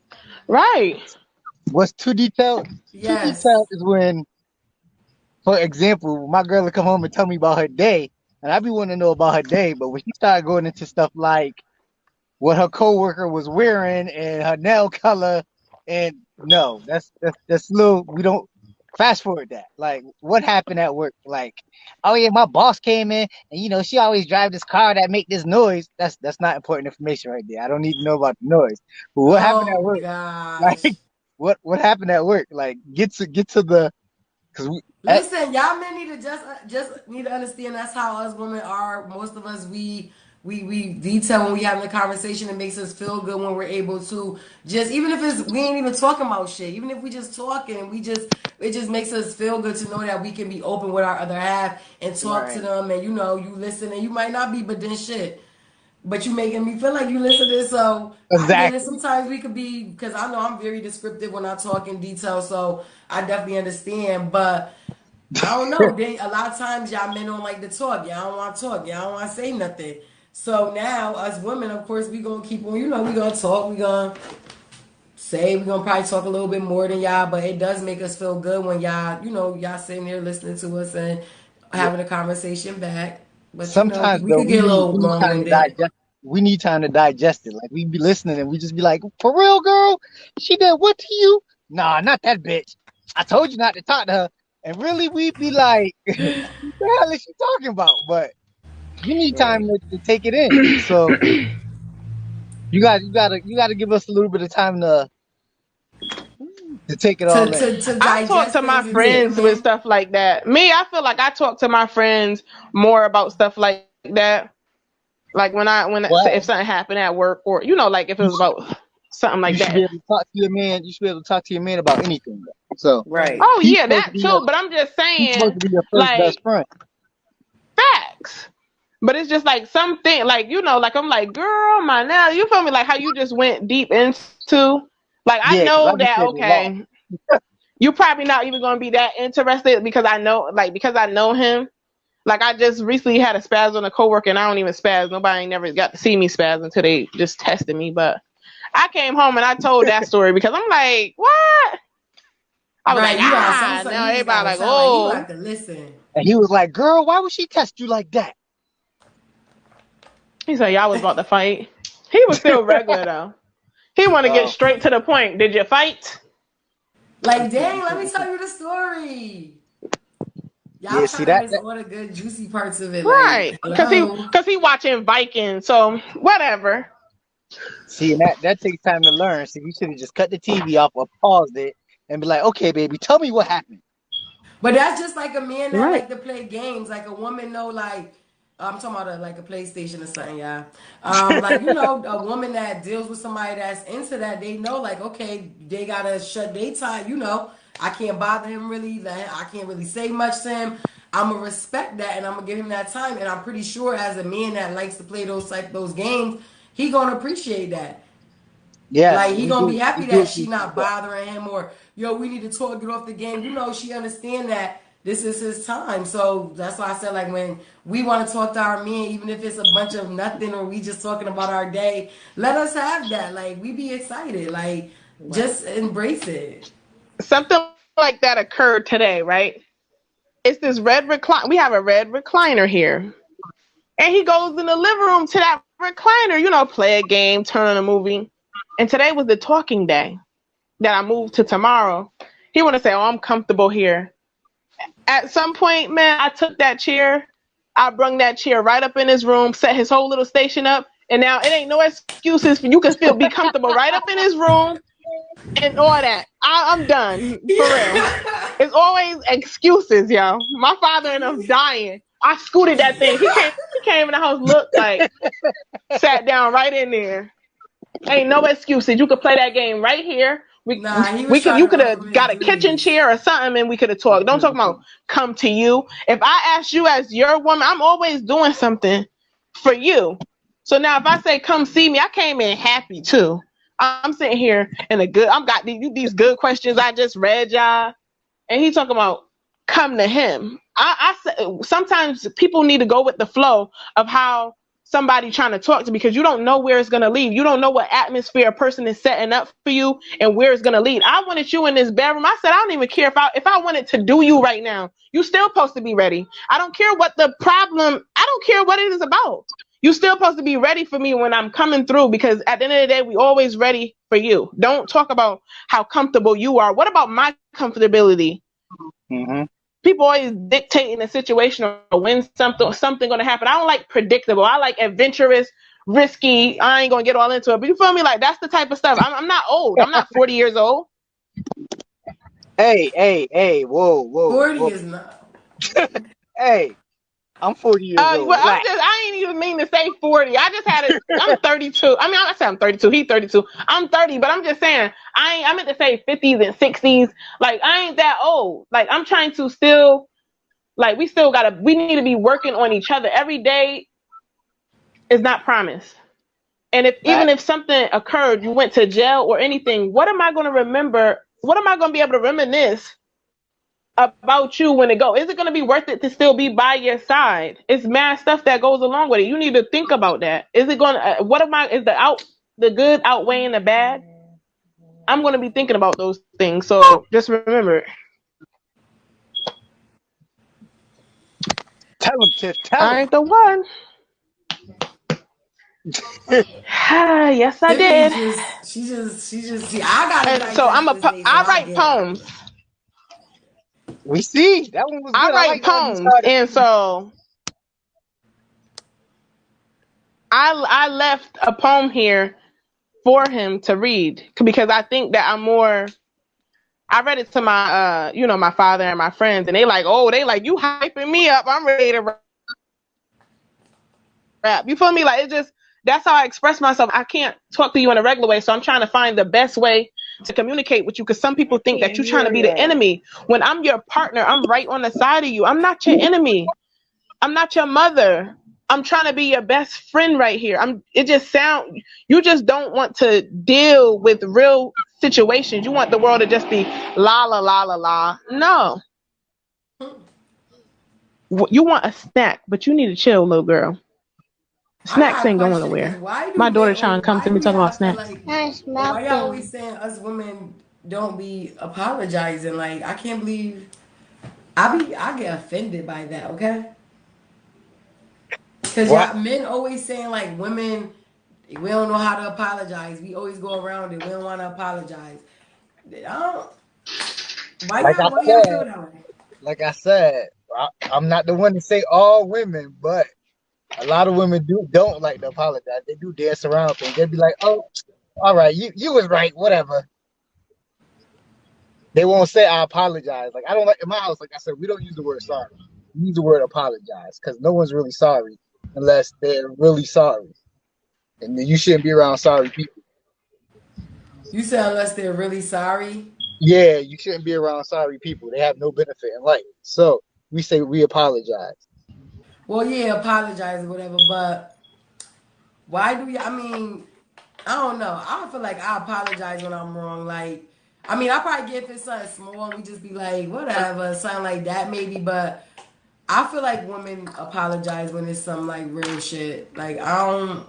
Right. What's too detailed? Yes. Too detailed is when, for example, my girl would come home and tell me about her day, and I be wanting to know about her day, but when she started going into stuff like what her coworker was wearing and her nail color, and no, that's little. We don't fast forward that. Like, what happened at work? Like, oh yeah, my boss came in, and she always drive this car that make this noise. That's not important information right there. I don't need to know about the noise. But what happened at work? Gosh. Like, what happened at work? Like, get to the. Listen, y'all men need to just need to understand that's how us women are. Most of us we detail when we having a conversation. It makes us feel good when we're able to just, even if we ain't even talking about shit, even if we just talking, it just makes us feel good to know that we can be open with our other half and talk to them, and you listen, and you might not be, but then shit. But you making me feel like you listening, so exactly. I get it. Sometimes we could be, because I know I'm very descriptive when I talk in detail, so I definitely understand. But I don't know. A lot of times y'all men don't like to talk. Y'all don't want to talk. Y'all don't want to say nothing. So now, us women, of course, we gonna keep on. We gonna talk. We gonna say. We gonna probably talk a little bit more than y'all, but it does make us feel good when y'all, y'all sitting there listening to us and having a conversation back. But sometimes we could get a little long-winded. We need time to digest it. Like, we be listening and we just be like, for real, girl? She did what to you? Nah, not that bitch. I told you not to talk to her. And really, we be like, what the hell is she talking about? But you need time to take it in. So You gotta give us a little bit of time to take it to all in. to to I talk digest to my things and take friends them with in. stuff like that. Me, I feel like I talk to my friends more about stuff like that. Like if Well, something happened at work, or like if it you, was about something you like should be that. able to talk to your man. You should be able to talk to your man about anything. So Right. Oh he's yeah, supposed to that be too. But I'm just he's supposed saying, to be your first best like, friend. facts. But it's just like something, like, like I'm like, girl, my now, you feel me? Like how you just went deep into, like, I Yeah, because I know just that, said a lot. okay, you're probably not even going to be that interested because I know him. Like I just recently had a spaz on a coworker, and I don't even spaz. Nobody ain't never got to see me spaz until they just tested me. But I came home and I told that story because I'm like, what? I was like, Right, you got some now you just everybody gotta like, tell, like you oh. have to listen. And he was like, "Girl, why would she test you like that?" He said, y'all was about to fight. He was still regular though. He want to get Oh, straight to the point. Did you fight? Like, dang, let me tell you the story. Y'all yeah. See trying to that, miss that all the good juicy parts of it. Like, Right. hello. Cause he watching Vikings, so whatever. see and that takes time to learn. So you should have just cut the TV off or paused it and be like, "Okay, baby, tell me what happened." But that's just like a man that Right. like to play games. Like a woman know, like I'm talking about like a PlayStation or something, yeah. Like a woman that deals with somebody that's into that, they know like, okay, they gotta shut their time. I can't bother him really. Like, I can't really say much to him. I'm gonna respect that and I'm gonna give him that time. And I'm pretty sure as a man that likes to play those games, he gonna appreciate that. Yes, Like he we gonna be do. We happy do that she appreciate not that. bothering him or we need to talk, get off the game. She understand that this is his time. So that's why I said like when we want to talk to our men, even if it's a bunch of nothing or we just talking about our day, let us have that. Like we be excited. Like Right. just embrace it. Something like that occurred today, right? It's this red recline. We have a red recliner here, and he goes in the living room to that recliner. Play a game, turn on a movie. And today was the talking day that I moved to tomorrow. He want to say, "Oh, I'm comfortable here." At some point, man, I took that chair. I brung that chair right up in his room, set his whole little station up, and now it ain't no excuses for you can still be comfortable right up in his rom and all that. I'm done for real. It's always excuses, yo. My father and I'm dying. I scooted that thing. He came in the house, looked like, sat down right in there. Ain't no excuses. You could play that game right here. Nah, he was trying You to could run from have his got a kitchen duties. chair or something and we could have talked. Don't talk about come to you. If I ask you as your woman, I'm always doing something for you. So now if I say come see me, I came in happy too. I'm sitting here in I'm got these good questions I just read y'all. And he talking about come to him. Sometimes people need to go with the flow of how somebody trying to talk to, because you don't know where it's going to lead. You don't know what atmosphere a person is setting up for you and where it's going to lead. I wanted you in this bedroom. I said, I don't even care if I wanted to do you right now. You still supposed to be ready. I don't care what the problem, I don't care what it is about. You still supposed to be ready for me when I'm coming through, because at the end of the day, we always ready for you. Don't talk about how comfortable you are. What about my comfortability? Mm-hmm. People always dictating the situation or when something going to happen. I don't like predictable. I like adventurous, risky. I ain't going to get all into it. But you feel me? Like that's the type of stuff. I'm not old. I'm not 40 years old. Hey, whoa, 40 whoa. is not. Hey, I'm 40 years old. Well, Relax. I ain't even mean to say 40. I just had it. I'm 32. I mean, I said I'm 32. He's 32. I'm 30, but I'm just saying, I meant to say 50s and 60s. Like, I ain't that old. Like, I'm trying to still, like, we need to be working on each other. Every day is not promised. And even if something occurred, you went to jail or anything, what am I going to remember? What am I going to be able to reminisce about you when it go? Is it going to be worth it to still be by your side? It's mad stuff that goes along with it. You need to think about that. Is it going to, is the good outweighing the bad? I'm going to be thinking about those things. So just remember it. Tell him, Tiff. Tell I him. ain't the one. Yes, I did. She just, see, I gotta And so digest this day I before I write get it out. poems. We see. That one was I good. I write like how you poems. started. And so I left a poem here for him to read because I think that I'm more. I read it to my, my father and my friends, and they like, you hyping me up. I'm ready to rap. You feel me? Like, that's how I express myself. I can't talk to you in a regular way, so I'm trying to find the best way to communicate with you because some people think that you're trying to be the enemy. When I'm your partner, I'm right on the side of you. I'm not your enemy. I'm not your mother. I'm trying to be your best friend right here. You just don't want to deal with real situations. You want the world to just be la la la la la. No. You want a snack, but you need to chill, little girl. Snacks ain't going nowhere. My daughter trying to come to me talking about snacks. Why y'all always saying us women don't be apologizing? Like, I can't believe I get offended by that, okay? Because men always saying like women, we don't know how to apologize. We always go around it. We don't want to apologize. Why y'all feel that way? Like I said, I'm not the one to say all women, but a lot of women don't like to apologize. They do dance around things. They'd be like, "Oh, all right, you was right, whatever." They won't say I apologize. Like I don't like in my house. Like I said, we don't use the word sorry. We use the word apologize because no one's really sorry unless they're really sorry, and you shouldn't be around sorry people. You said unless they're really sorry. Yeah, you shouldn't be around sorry people. They have no benefit in life. So we say we apologize. Well, yeah, apologize or whatever, but why do you? I mean, I don't know. I don't feel like I apologize when I'm wrong. Like, I mean, I probably get if it's something small and we just be like, whatever, something like that maybe, but I feel like women apologize when it's some like real shit. Like, I don't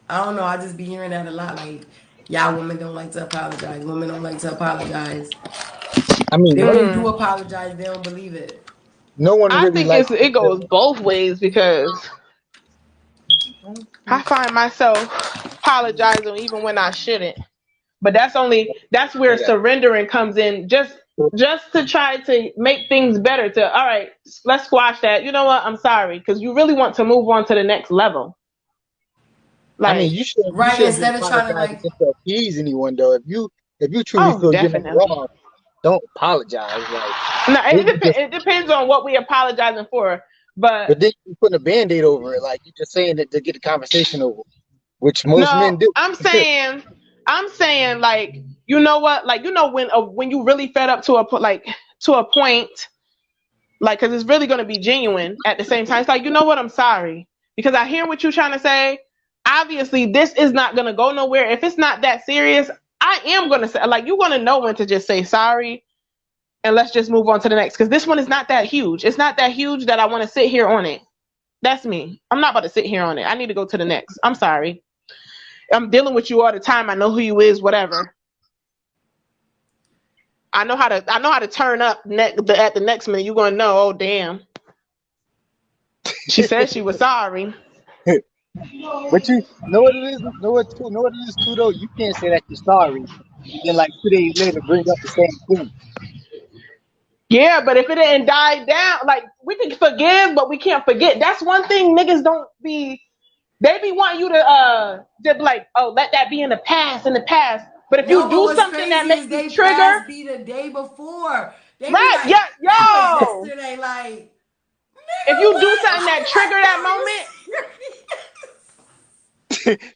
know. I just be hearing that a lot. Like, y'all women don't like to apologize. Women don't like to apologize. I mean, when they do apologize, they don't believe it. No one really likes it. It goes both ways because I find myself apologizing even when I shouldn't. But that's where surrendering comes in. Just to try to make things better. All right, let's squash that. You know what? I'm sorry because you really want to move on to the next level. Like, I mean, you should instead of trying to like appease anyone though. If you truly feel you're wrong, don't apologize. Like, no, it depends on what we apologizing for. But then you putting a Band-Aid over it, like you're just saying it to get the conversation over, which most men do. I'm saying, like, you know what, like, when you really fed up to a point, like, because it's really going to be genuine at the same time. It's like, you know what, I'm sorry because I hear what you're trying to say. Obviously, this is not going to go nowhere. If it's not that serious, I am going to say, like, you're going to know when to just say sorry. And let's just move on to the next. Because this one is not that huge. It's not that huge that I want to sit here on it. That's me. I'm not about to sit here on it. I need to go to the next. I'm sorry. I'm dealing with you all the time. I know who you is, whatever. I know how to turn up at the next minute. You're gonna know, oh damn. She said she was sorry. But you know what it is? Know what it is too though? You can't say that you're sorry. Then like 2 days later bring up the same thing. Yeah, but if it didn't die down, like we can forgive, but we can't forget. That's one thing niggas don't be. They be wanting you to just like, oh, let that be in the past. But if you do something that makes you trigger, be the day before. They right? Be like, yo. Yesterday, like, if you do something that trigger that moment.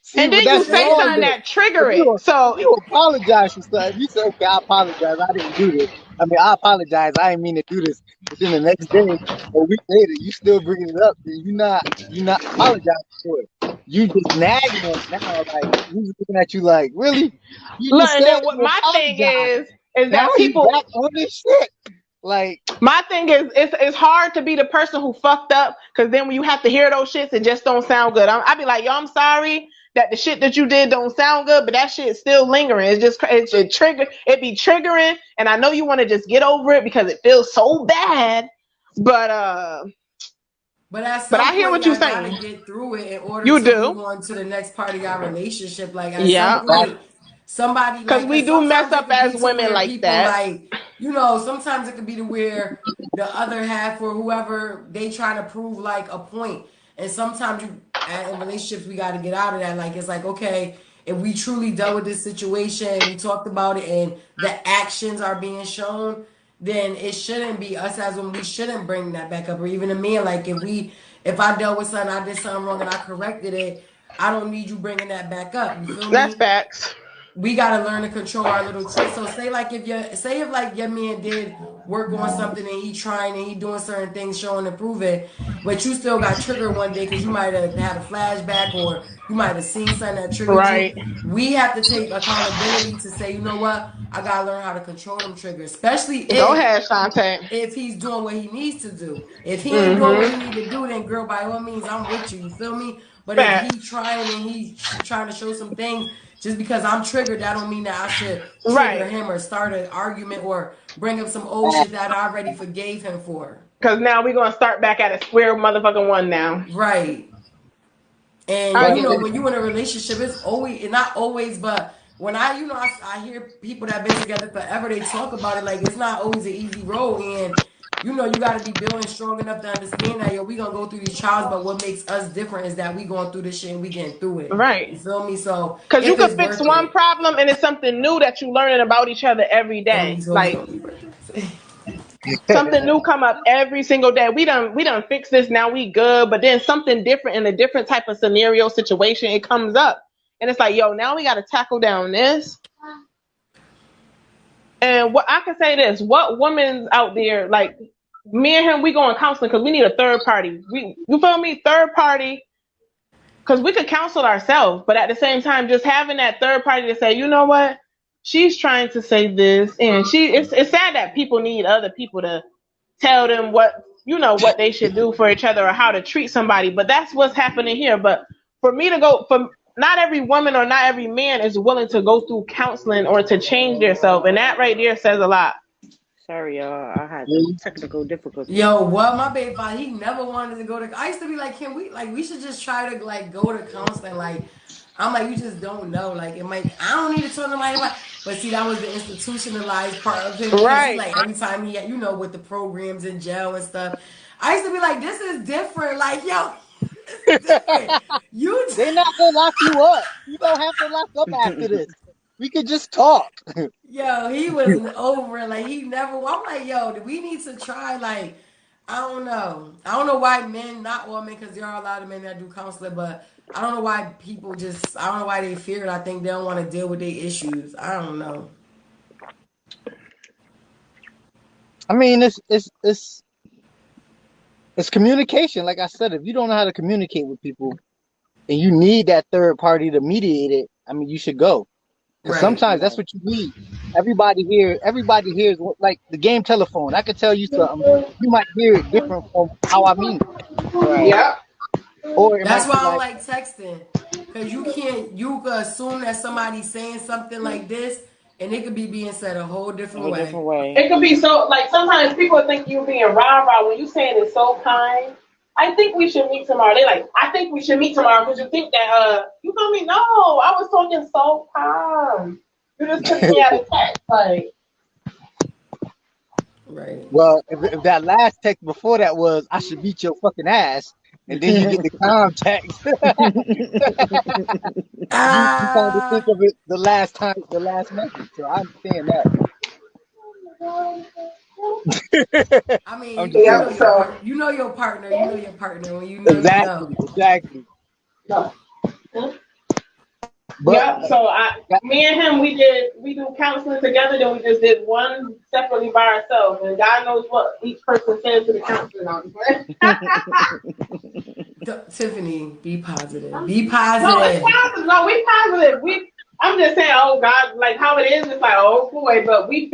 See, and then you say something that trigger it. So you apologize for stuff. You say, okay, I apologize. I didn't do this. I mean, I apologize. I didn't mean to do this. But then the next day, a week later, you still bringing it up. Then you're not apologizing for it. You just nagging them now. Like who's looking at you like, really? You look, and then what my thing is that now people back on this shit. Like my thing is, it's hard to be the person who fucked up because then when you have to hear those shits, it just don't sound good. I be like, yo, I'm sorry that the shit that you did don't sound good, but that shit's still lingering. It be triggering, and I know you want to just get over it because it feels so bad. But I hear what you're saying. Gotta get through it in order to move on to the next part of your relationship. Like at some point, somebody because we do mess up as women like that. Like, you know, sometimes it could be to where the other half or whoever they try to prove like a point, and sometimes in relationships we got to get out of that. Like it's like, okay, if we truly dealt with this situation and we talked about it and the actions are being shown, then it shouldn't be us as when we shouldn't bring that back up. Or even a man, like if I dealt with something, I did something wrong and I corrected it, I don't need you bringing that back up. You feel That's me? facts. We gotta learn to control our little tricks. So say if like your man did work on something and he trying and he doing certain things, showing and proving, but you still got triggered one day because you might have had a flashback or you might have seen something that triggered you. Right. We have to take accountability to say, you know what, I gotta learn how to control them triggers, especially Go ahead, Shantae. if he's doing what he needs to do. If he ain't doing what he need to do, then girl, by all means, I'm with you. You feel me? But if Facts. he trying and he's trying to show some things, just because I'm triggered, that don't mean that I should trigger Right. him or start an argument or bring up some old shit that I already forgave him for. Because now we're going to start back at a square motherfucking one now. Right. And I you get know, it. when you in a relationship, it's always, not always, but when I hear people that been together forever, they talk about it like it's not always an easy road. And you know, you got to be building strong enough to understand that, yo, we gonna go through these trials, but what makes us different is that we going through this shit and we getting through it. Right. You feel me? So Because you if could it's fix worth one it, problem and it's something new that you learning about each other every and day. these hoes Like don't be birthday. something new come up every single day. We done fix this, now we good, but then something different in a different type of scenario situation, it comes up. And it's like, yo, now we gotta tackle down this. And what I can say this, what women's out there, like me and him, we go in counseling because we need a third party. You feel me? Third party. Because we could counsel ourselves, but at the same time, just having that third party to say, you know what, she's trying to say this, and it's sad that people need other people to tell them what they should do for each other or how to treat somebody. But that's what's happening here. But for me to go, for not every woman or not every man is willing to go through counseling or to change themselves, and that right there says a lot. Sorry, y'all. I had technical difficulties. Yo, what my baby father, he never wanted to go to. I used to be like, can we should just try to like go to counseling. Like, I'm like, you just don't know. Like, it might. I don't need to talk to nobody about. But see, that was the institutionalized part of him because he Right. like every time he, with the programs in jail and stuff. I used to be like, this is different. Like, yo, this is different. They're not gonna lock you up. You don't have to lock up after this. We could just talk. Yo, he was over it. Like, he never. I'm like, yo, we need to try. Like, I don't know. I don't know why men, not all men, because there are a lot of men that do counseling, but I don't know why people just. I don't know why they fear it. I think they don't want to deal with their issues. I don't know. I mean, it's communication. Like I said, if you don't know how to communicate with people and you need that third party to mediate it, I mean, you should go. Because Right. sometimes that's what you need. Everybody hears like the game telephone. I could tell you something. You might hear it different from how I mean it. Right. Yeah. Or it That's might why be I don't like, like texting. Because you could assume that somebody's saying something like this, and it could be being said a whole different A way. different way. It could be so, like, sometimes people think you being rah-rah when you saying it so kind. I think we should meet tomorrow. They like, I think we should meet tomorrow because you think that, you feel me? No, I was talking so calm. You just took me out of text, like. Right. well, if that last text before that was, I should beat your fucking ass, and then you get the calm text, you kind of think of it the last message. So I understand that. I mean, I'm just you know your partner. You know your partner. When you know, exactly. No. But Yep. So me and him, we do counseling together. Then we just did one separately by ourselves, and God knows what each person said to the counselor. Tiffany, be positive. No, Be it's positive. positive. No, we positive. I'm just saying, oh God, like how it is. It's like, oh boy, but we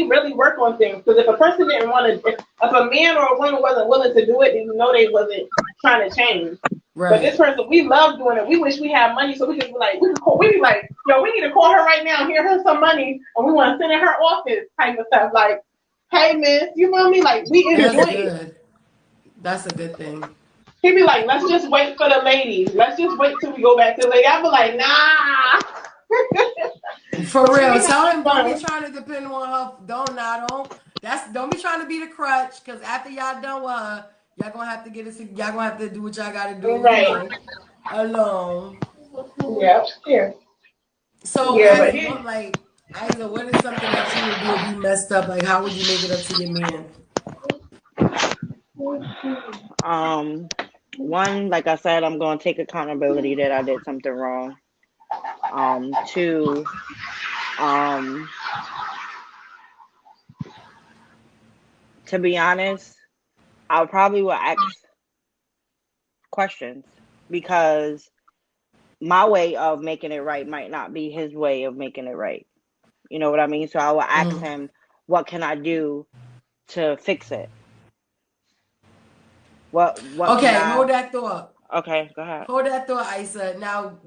really work on things. Because if a person didn't want to, if a man or a woman wasn't willing to do it, then you know they wasn't trying to change. Right. But this person, we love doing it. We wish we had money so we could be like, we be like, yo, we need to call her right now, give her some money, and we want to send in her office type of stuff. Like, hey, miss, you know what I mean? Like, we enjoy it. That's a good thing. He'd be like, let's just wait for the ladies. Let's just wait till we go back to the lady. I'd be like, nah. For real. Tell him don't be trying to depend on her. Don't be trying to be the crutch, because after y'all done with her, y'all gonna have to do what y'all gotta do, right. Alone. Yeah. Here. So Yeah, as but a woman, like Isa, what is something that you would do if you messed up? Like, how would you make it up to your man? One, like I said, I'm going to take accountability that I did something wrong. Two, um, to be honest, I probably will ask questions because my way of making it right might not be his way of making it right. You know what I mean? So I will ask him, what can I do to fix it? What can Okay, I? hold that thought. Okay, go ahead. Hold that thought, Isa. Now,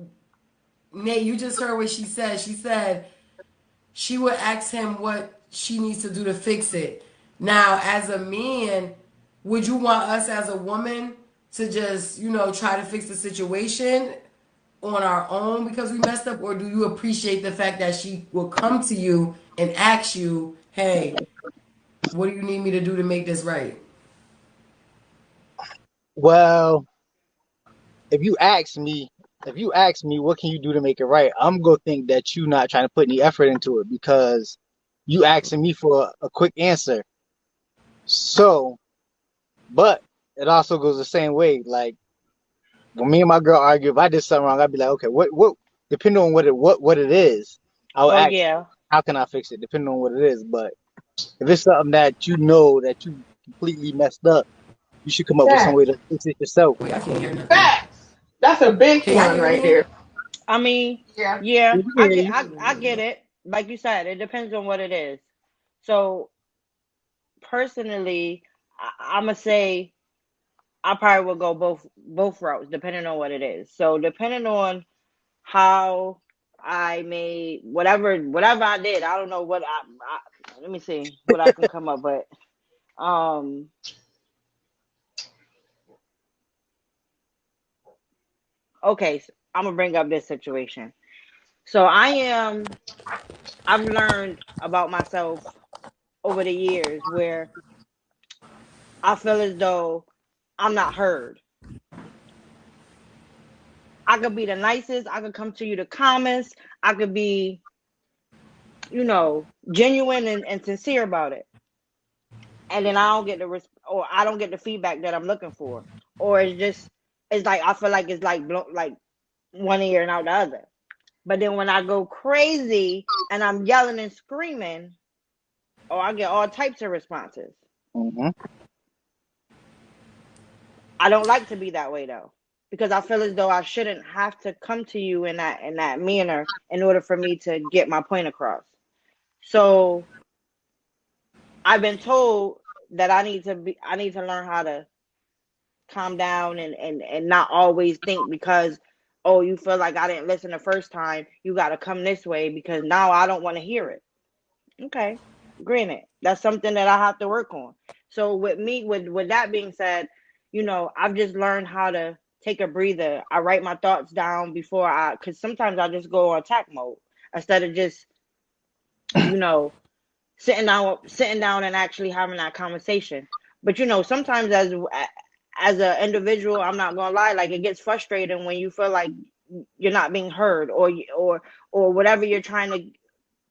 Nate, you just heard what she said. She said she would ask him what she needs to do to fix it. Now, as a man, would you want us as a woman to just, try to fix the situation on our own because we messed up? Or do you appreciate the fact that she will come to you and ask you, hey, what do you need me to do to make this right? Well, if you ask me, what can you do to make it right, I'm gonna think that you not trying to put any effort into it because you asking me for a quick answer. So, but it also goes the same way. Like when me and my girl argue, if I did something wrong, I'd be like, okay, what, depending on what it is, I'll Oh ask, yeah. how can I fix it, depending on what it is. But if it's something that you know that you completely messed up, you should come up with some way facts. to fix it yourself. Wait, I can't hear nothing. Facts. That's a big Can y'all one hear right me? there. I mean, Yeah. yeah, We can hear you. I get it. Like you said, it depends on what it is. So personally, I'm gonna say I probably will go both routes depending on what it is. So depending on how I made whatever I did, I don't know what let me see what I can come up with. Okay, so I'm gonna bring up this situation. So I've learned about myself over the years where I feel as though I'm not heard. I could be the nicest, I could come to you the calmest, I could be, genuine and sincere about it. And then I don't get or I don't get the feedback that I'm looking for. Or it's like I feel like it's like one ear and out the other. But then when I go crazy and I'm yelling and screaming, I get all types of responses. Mm-hmm. I don't like to be that way though, because I feel as though I shouldn't have to come to you in that manner in order for me to get my point across. So I've been told that I need to learn how to calm down and not always think because you feel like I didn't listen the first time, you got to come this way because now I don't want to hear it. Okay, granted, that's something that I have to work on. So with me, with that being said, I've just learned how to take a breather. I write my thoughts down because sometimes I just go on attack mode instead of just, you know, sitting down and actually having that conversation. But sometimes as an individual, I'm not gonna lie, like it gets frustrating when you feel like you're not being heard or whatever you're trying to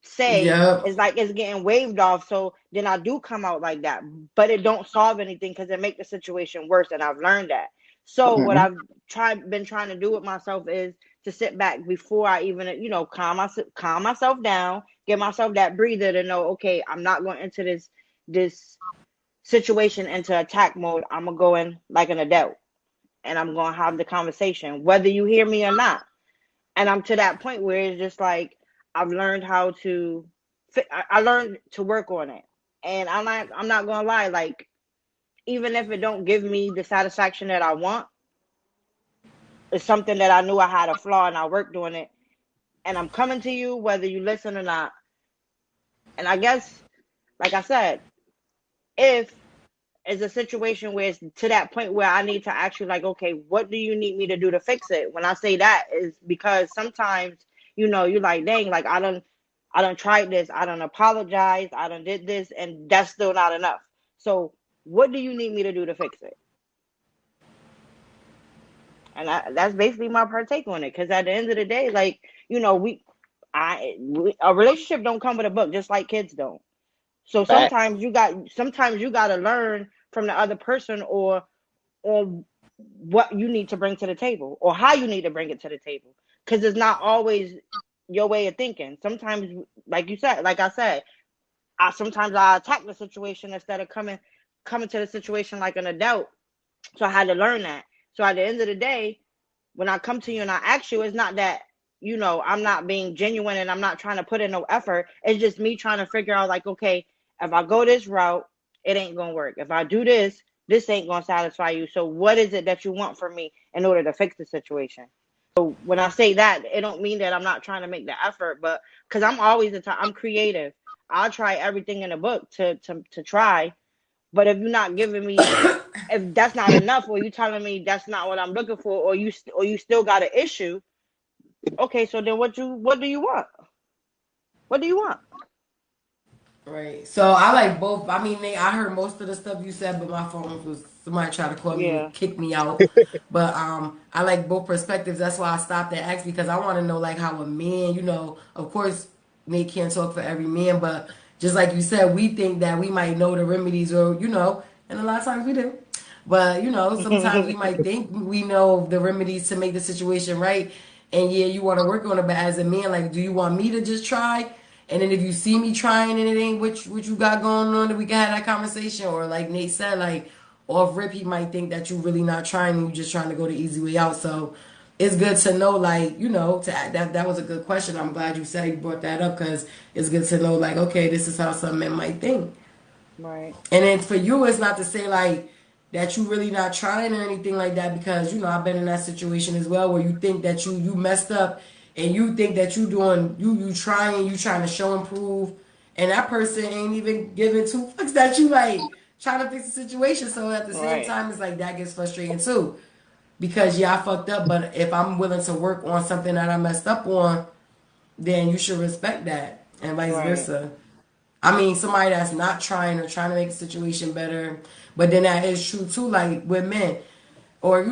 say Yep. is like it's getting waved off. So then I do come out like that, but it don't solve anything because it make the situation worse, and I've learned that. So what Mm-hmm. I've been trying to do with myself is to sit back before I even calm myself down, give myself that breather to know, okay, I'm not going into this situation into attack mode. I'm gonna go in like an adult, and I'm gonna have the conversation whether you hear me or not. And I'm to that point where it's just like I've learned how to I learned to work on it. And I'm not gonna lie, like even if it don't give me the satisfaction that I want, it's something that I knew I had a flaw and I worked on it, and I'm coming to you whether you listen or not. And I guess, like I said, if it's a situation where it's to that point where I need to actually like, okay, what do you need me to do to fix it? When I say that is because sometimes, you're like, dang, like I done tried this, I done apologized, I done did this, and that's still not enough. So what do you need me to do to fix it? And that's basically my partake on it. Because at the end of the day, like, A relationship don't come with a book, just like kids don't. So Fact. sometimes you got to learn from the other person, or what you need to bring to the table, or how you need to bring it to the table, because it's not always your way of thinking. Sometimes, like I said, sometimes I attack the situation instead of coming to the situation like an adult. So I had to learn that. So at the end of the day, when I come to you and I ask you, it's not that, I'm not being genuine and I'm not trying to put in no effort. It's just me trying to figure out, like, okay, if I go this route, it ain't going to work. If I do this ain't going to satisfy you. So what is it that you want from me in order to fix the situation? So when I say that, it don't mean that I'm not trying to make the effort, but because I'm always I'm creative. I'll try everything in the book to try. But if you're not giving me, if that's not enough, or you telling me that's not what I'm looking for, or you still got an issue, okay, so then what do you want? What do you want? Right. So I like both. I mean, I heard most of the stuff you said, but my phone was somebody tried to call me Yeah. and kick me out. But I like both perspectives. That's why I stopped and asked, because I want to know like how a man, of course, Nate can't talk for every man, but just like you said, we think that we might know the remedies, or and a lot of times we do. But sometimes we might think we know the remedies to make the situation right, and yeah, you want to work on it. But as a man, like, do you want me to just try? And then if you see me trying and it ain't what you got going on, that we can have that conversation. Or like Nate said, like off rip, he might think that you really not trying and you just trying to go the easy way out. So it's good to know, like, that was a good question. I'm glad you said you brought that up, because it's good to know, like, okay, this is how some men might think. Right. And then for you, it's not to say like that you really not trying or anything like that, because I've been in that situation as well, where you think that you messed up, and you think that you trying to show and prove, and that person ain't even giving two fucks that you like trying to fix the situation. So at the same time, it's like that gets frustrating too, because I fucked up, but if I'm willing to work on something that I messed up on, then you should respect that, and vice versa. I mean, somebody that's not trying or trying to make the situation better, but then that is true too, like with men. Or,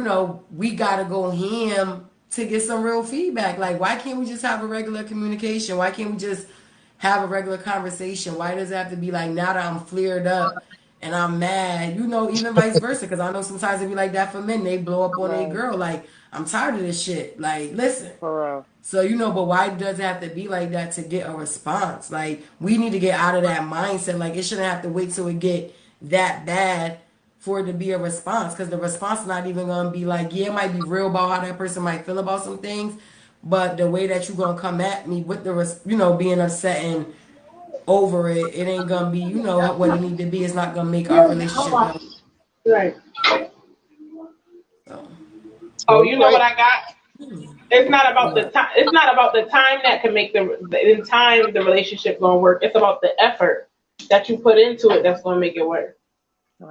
we gotta go ham to get some real feedback. Like, why can't we just have a regular communication? Why can't we just have a regular conversation? Why does it have to be like, now that I'm flared up and I'm mad, even vice versa? Because I know sometimes it be like that for men. They blow up on a girl. Like, I'm tired of this shit. Like, listen. For real. So, but why does it have to be like that to get a response? Like, we need to get out of that mindset. Like, it shouldn't have to wait till it get that bad for it to be a response. Because the response is not even going to be like, yeah, it might be real about how that person might feel about some things. But the way that you're going to come at me with the, being upset and over it, it ain't going to be, what it need to be. It's not going to make our relationship better. Right. So. Oh, you know what I got? It's not about the time. It's not about the time that can make the relationship gonna work. It's about the effort that you put into it that's gonna make it work.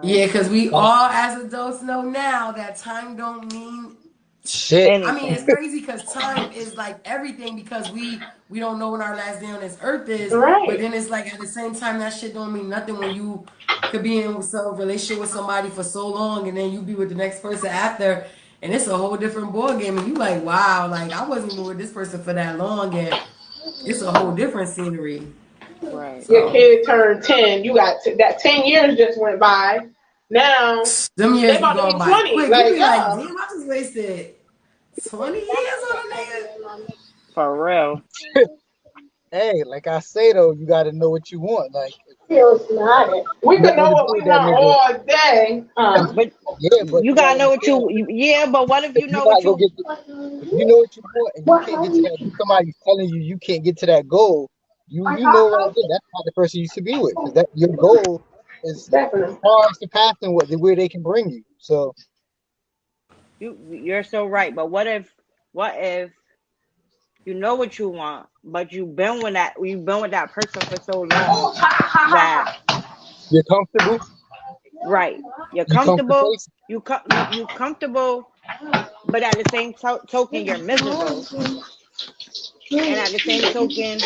Yeah, because we all as adults know now that time don't mean shit. Anything. I mean, it's crazy because time is like everything, because we don't know when our last day on this earth is. Right. But then it's like at the same time, that shit don't mean nothing when you could be in some relationship with somebody for so long, and then you be with the next person after, and it's a whole different ball game, and you like, wow, like I wasn't even with this person for that long, and it's a whole different scenery. Right. Your kid turned 10. You got that 10 years just went by. Now them years they about to be 20. Quick, like, you be like, damn, I just wasted 20 years on a nigga. For real. Hey, like I say though, you got to know what you want. Like, we can know what we want all day. But you gotta know what you. Yeah, but what if you know what you? If you know what you want and you can't get to that, somebody's telling you you can't get to that goal. You know right there, that's not the person you should be with, because that your goal is far surpassing where they can bring you. So You're so right. But what if you know what you want, but you've been with that person for so long that you're comfortable. Right. You're comfortable. You comfortable, but at the same token, you're miserable. And at the same token,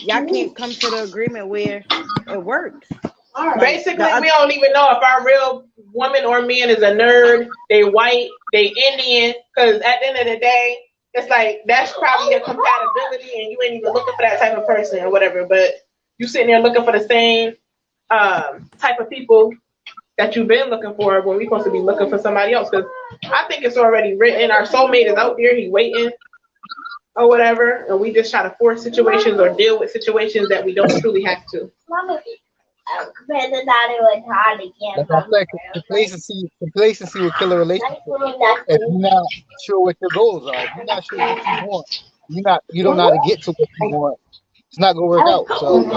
y'all can't come to the agreement where it works. Like basically, we don't even know if our real woman or man is a nerd, they white, they Indian, because at the end of the day, it's like that's probably your compatibility, and you ain't even looking for that type of person or whatever. But you sitting there looking for the same type of people that you've been looking for when we're supposed to be looking for somebody else. Because I think it's already written. Our soulmate is out there. He waiting or whatever, and we just try to force situations or deal with situations that we don't truly have to. Like I said, complacency will kill a relationship. If you're not sure what your goals are, if you're not sure what you want, you don't know how to get to what you want. It's not gonna work out. So at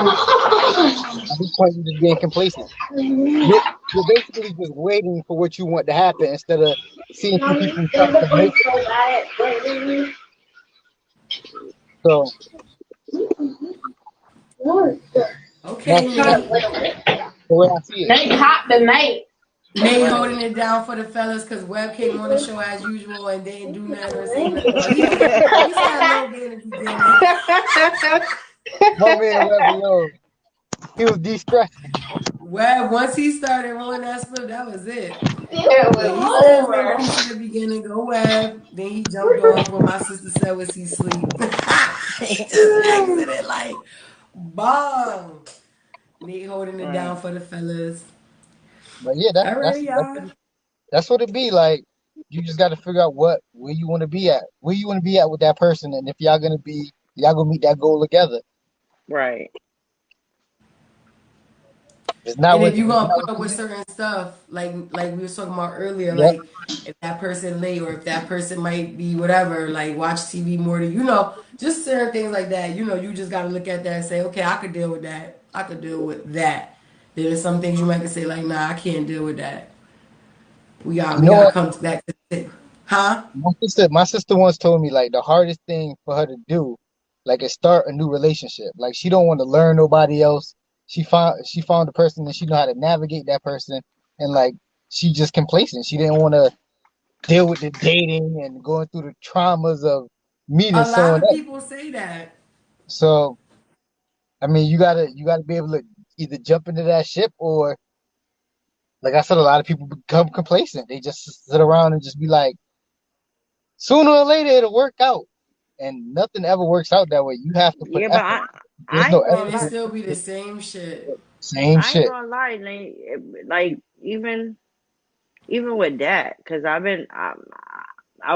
this point, you're just being complacent. You're basically just waiting for what you want to happen instead of seeing if you can trust the make it. So Okay, that's the way I see it. Nate hot tonight. Nate holding it down for the fellas because Webb came on the show as usual and didn't do nothing or say nothing. Well, he said a little bit in the beginning. My man Webb alone. He was de-stressing. Webb, once he started rolling that split, that was it. It was over. He said in the beginning, go Webb. Then he jumped off when my sister said was he sleep. He just exited like bomb. Nate holding it down for the fellas. But yeah, that's what it be like. You just got to figure out where you want to be at, with that person, and if y'all gonna meet that goal together. Right. It's not. And if you're gonna put up with certain stuff, like we were talking about earlier, like if that person late or if that person might be whatever, like watch TV more than just certain things like that. You just gotta look at that and say, okay, I could deal with that. I could deal with that. There's some things you might say like, nah, I can't deal with that. We gotta come back to it. Huh? My sister once told me like the hardest thing for her to do, like, is start a new relationship. Like she don't want to learn nobody else. She found a person and she know how to navigate that person, and like she just complacent. She didn't want to deal with the dating and going through the traumas of meeting someone else. A lot of people say that. So, I mean, you gotta be able to either jump into that ship or, like I said, a lot of people become complacent. They just sit around and just be like, sooner or later it'll work out, and nothing ever works out that way. You have to put effort. There's no effort. It still be the same shit. Same shit. I ain't gonna lie, like even with that, because I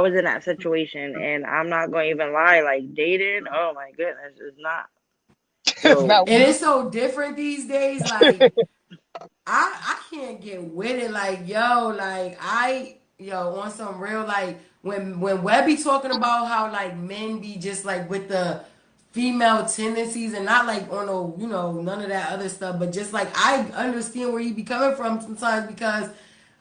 was in that situation, and I'm not gonna even lie, like dating. Oh my goodness, it's not. And it's so different these days. Like I can't get with it. Like on some real, like when Webby talking about how like men be just like with the female tendencies and not like on none of that other stuff, but just like I understand where he be coming from sometimes, because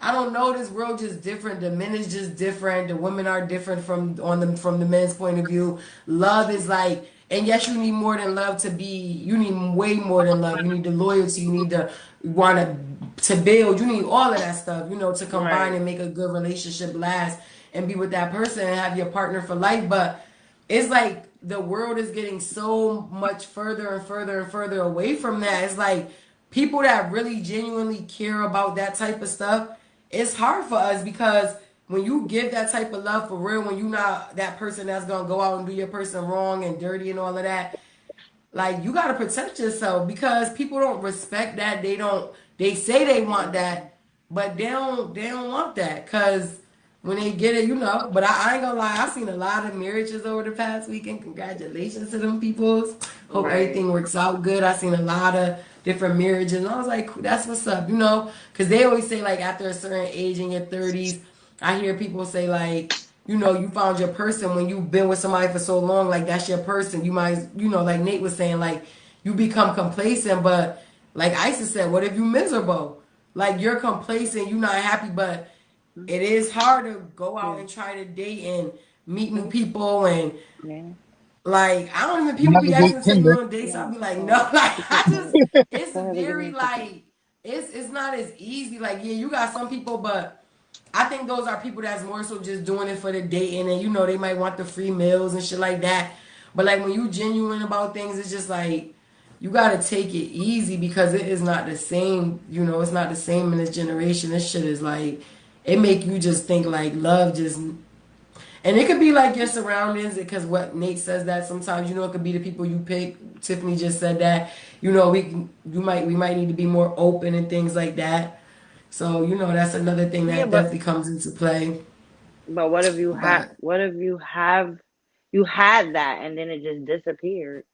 I don't know, this world just different. The men is just different. The women are different from the men's point of view. Love is like, and yes, you need more than love you need way more than love. You need the loyalty. You need the want to build. You need all of that stuff, to combine and make a good relationship last and be with that person and have your partner for life. But it's like the world is getting so much further and further and further away from that. It's like people that really genuinely care about that type of stuff, it's hard for us, because when you give that type of love for real, when you're not that person that's going to go out and do your person wrong and dirty and all of that, like, you got to protect yourself, because people don't respect that. They say they want that, but they don't want that, because when they get it, but I ain't gonna lie, I've seen a lot of marriages over the past weekend. Congratulations to them peoples. Hope everything works out good. I've seen a lot of different marriages, and I was like, that's what's up, because they always say, like, after a certain age in your 30s, I hear people say, like, you found your person. When you've been with somebody for so long, like, that's your person. You might, like Nate was saying, like, you become complacent, but like Isa said, what if you miserable? Like, you're complacent, you're not happy, but it is hard to go out and try to date and meet new people, and like, I don't even, people be asking to take me on dates. I'll be like, no, like, it's very, like, it's not as easy. Like, yeah, you got some people, but I think those are people that's more so just doing it for the dating, and they might want the free meals and shit like that. But like, when you genuine about things, it's just like, you gotta take it easy, because it is not the same. It's not the same in this generation. This shit is like, it make you just think like love just, And it could be like your surroundings, because what Nate says that sometimes, it could be the people you pick. Tiffany just said that, we might need to be more open and things like that. So, that's another thing Yeah, that but definitely comes into play. what if But you had that and then it just disappeared?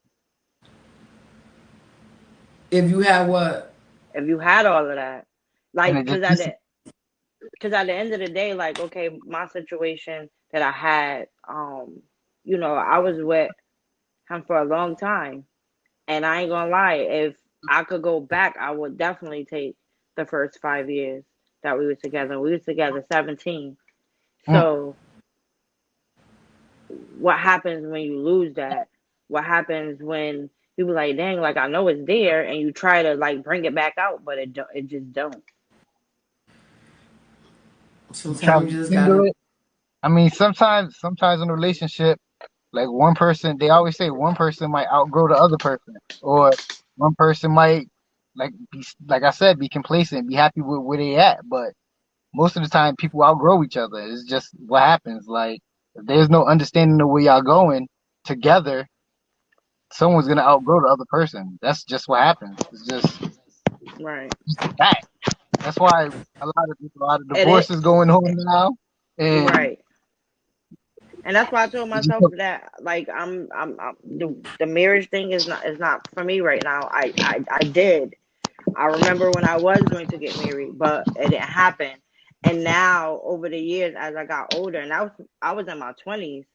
if you have what? If you had all of that, And like, it just because at the end of the day, like, okay, my situation that I had, I was with him for a long time, and I ain't gonna lie, if I could go back, I would definitely take the first 5 years that we were together. We were together 17. mm, So what happens when you lose that? What happens when you be like, dang, like I know it's there, and you try to like bring it back out, but it just don't. you try Sometimes to you just handle gotta. it. I mean, sometimes in a relationship, like one person, they always say one person might outgrow the other person, or one person might, like I said, be complacent, be happy with where they at. But most of the time, people outgrow each other. It's just what happens. Like if there's no understanding of where y'all going together, someone's gonna outgrow the other person. That's just what happens. It's just Right. that. That's why a lot of And it divorces going on now, and right. And that's why I told it's just myself that like the marriage thing is not for me right now. I did. I remember when I was going to get married, but it didn't happen. And now over the years, as I got older, and I was in my 20s,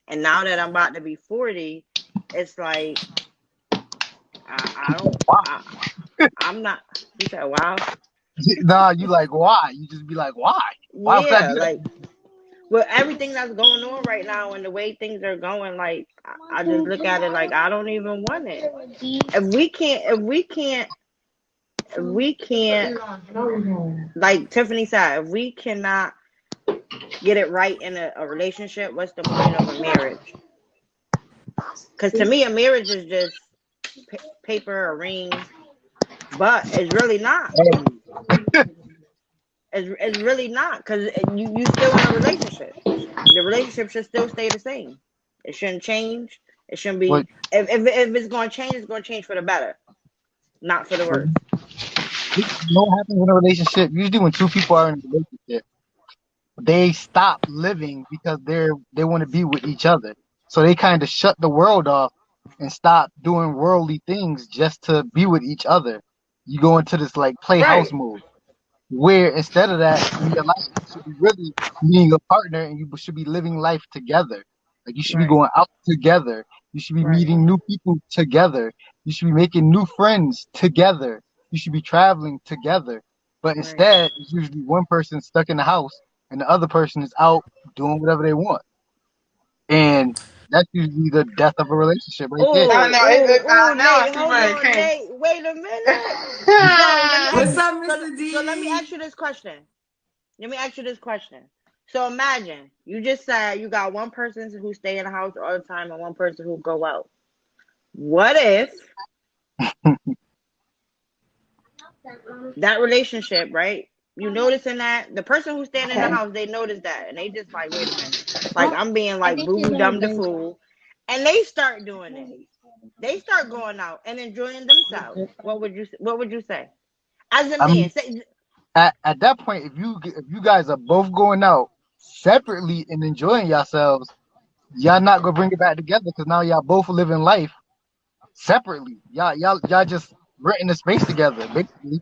and now that I'm about to be 40, it's like I don't I'm not. You said wow. nah. You like why? You just be like why? Why would I Yeah, do that? like with everything that's going on right now and the way things are going, like I just look at it like I don't even want it. If we can't, like Tiffany said, if we cannot get it right in a relationship, what's the point of a marriage? Because to me, a marriage is just paper, a ring, but it's really not. It's really not, because you still in a relationship. The relationship should still stay the same. It shouldn't change. It shouldn't But be. If it's going to change, it's going to change for the better, not for the but worse. you know what happens in a relationship? Usually when two people are in a relationship, they stop living because they want to be with each other. So they kind of shut the world off and stop doing worldly things just to be with each other. You go into this like playhouse Right. mode where instead of that in your life, you should be really being a partner and you should be living life together. Like you should be Right. going out together. You should be Right. meeting new people together. You should be making new friends together. You should be traveling together. But Right. instead, it's usually one person stuck in the house and the other person is out doing whatever they want. And that's usually the death of a relationship right there. I Oh, know. oh, Now I Nate, see hold where it on, came. Nate. Wait a minute. So let me What's ask. up, So Mr. so let me D? ask you this question. Let me ask you this question. So imagine you just said you got one person who stay in the house all the time and one person who go out. What if that relationship, right? You noticing that the person who's staying in the house, they notice that, and they just like, wait a minute, like I'm being like boo boo dumb the fool, and they start doing it. They start going out and enjoying themselves. What would you say as a I man? mean, Say, at that point, if you guys are both going out separately and enjoying yourselves, y'all not gonna bring it back together because now y'all both living life separately. Y'all just renting the space together. Basically,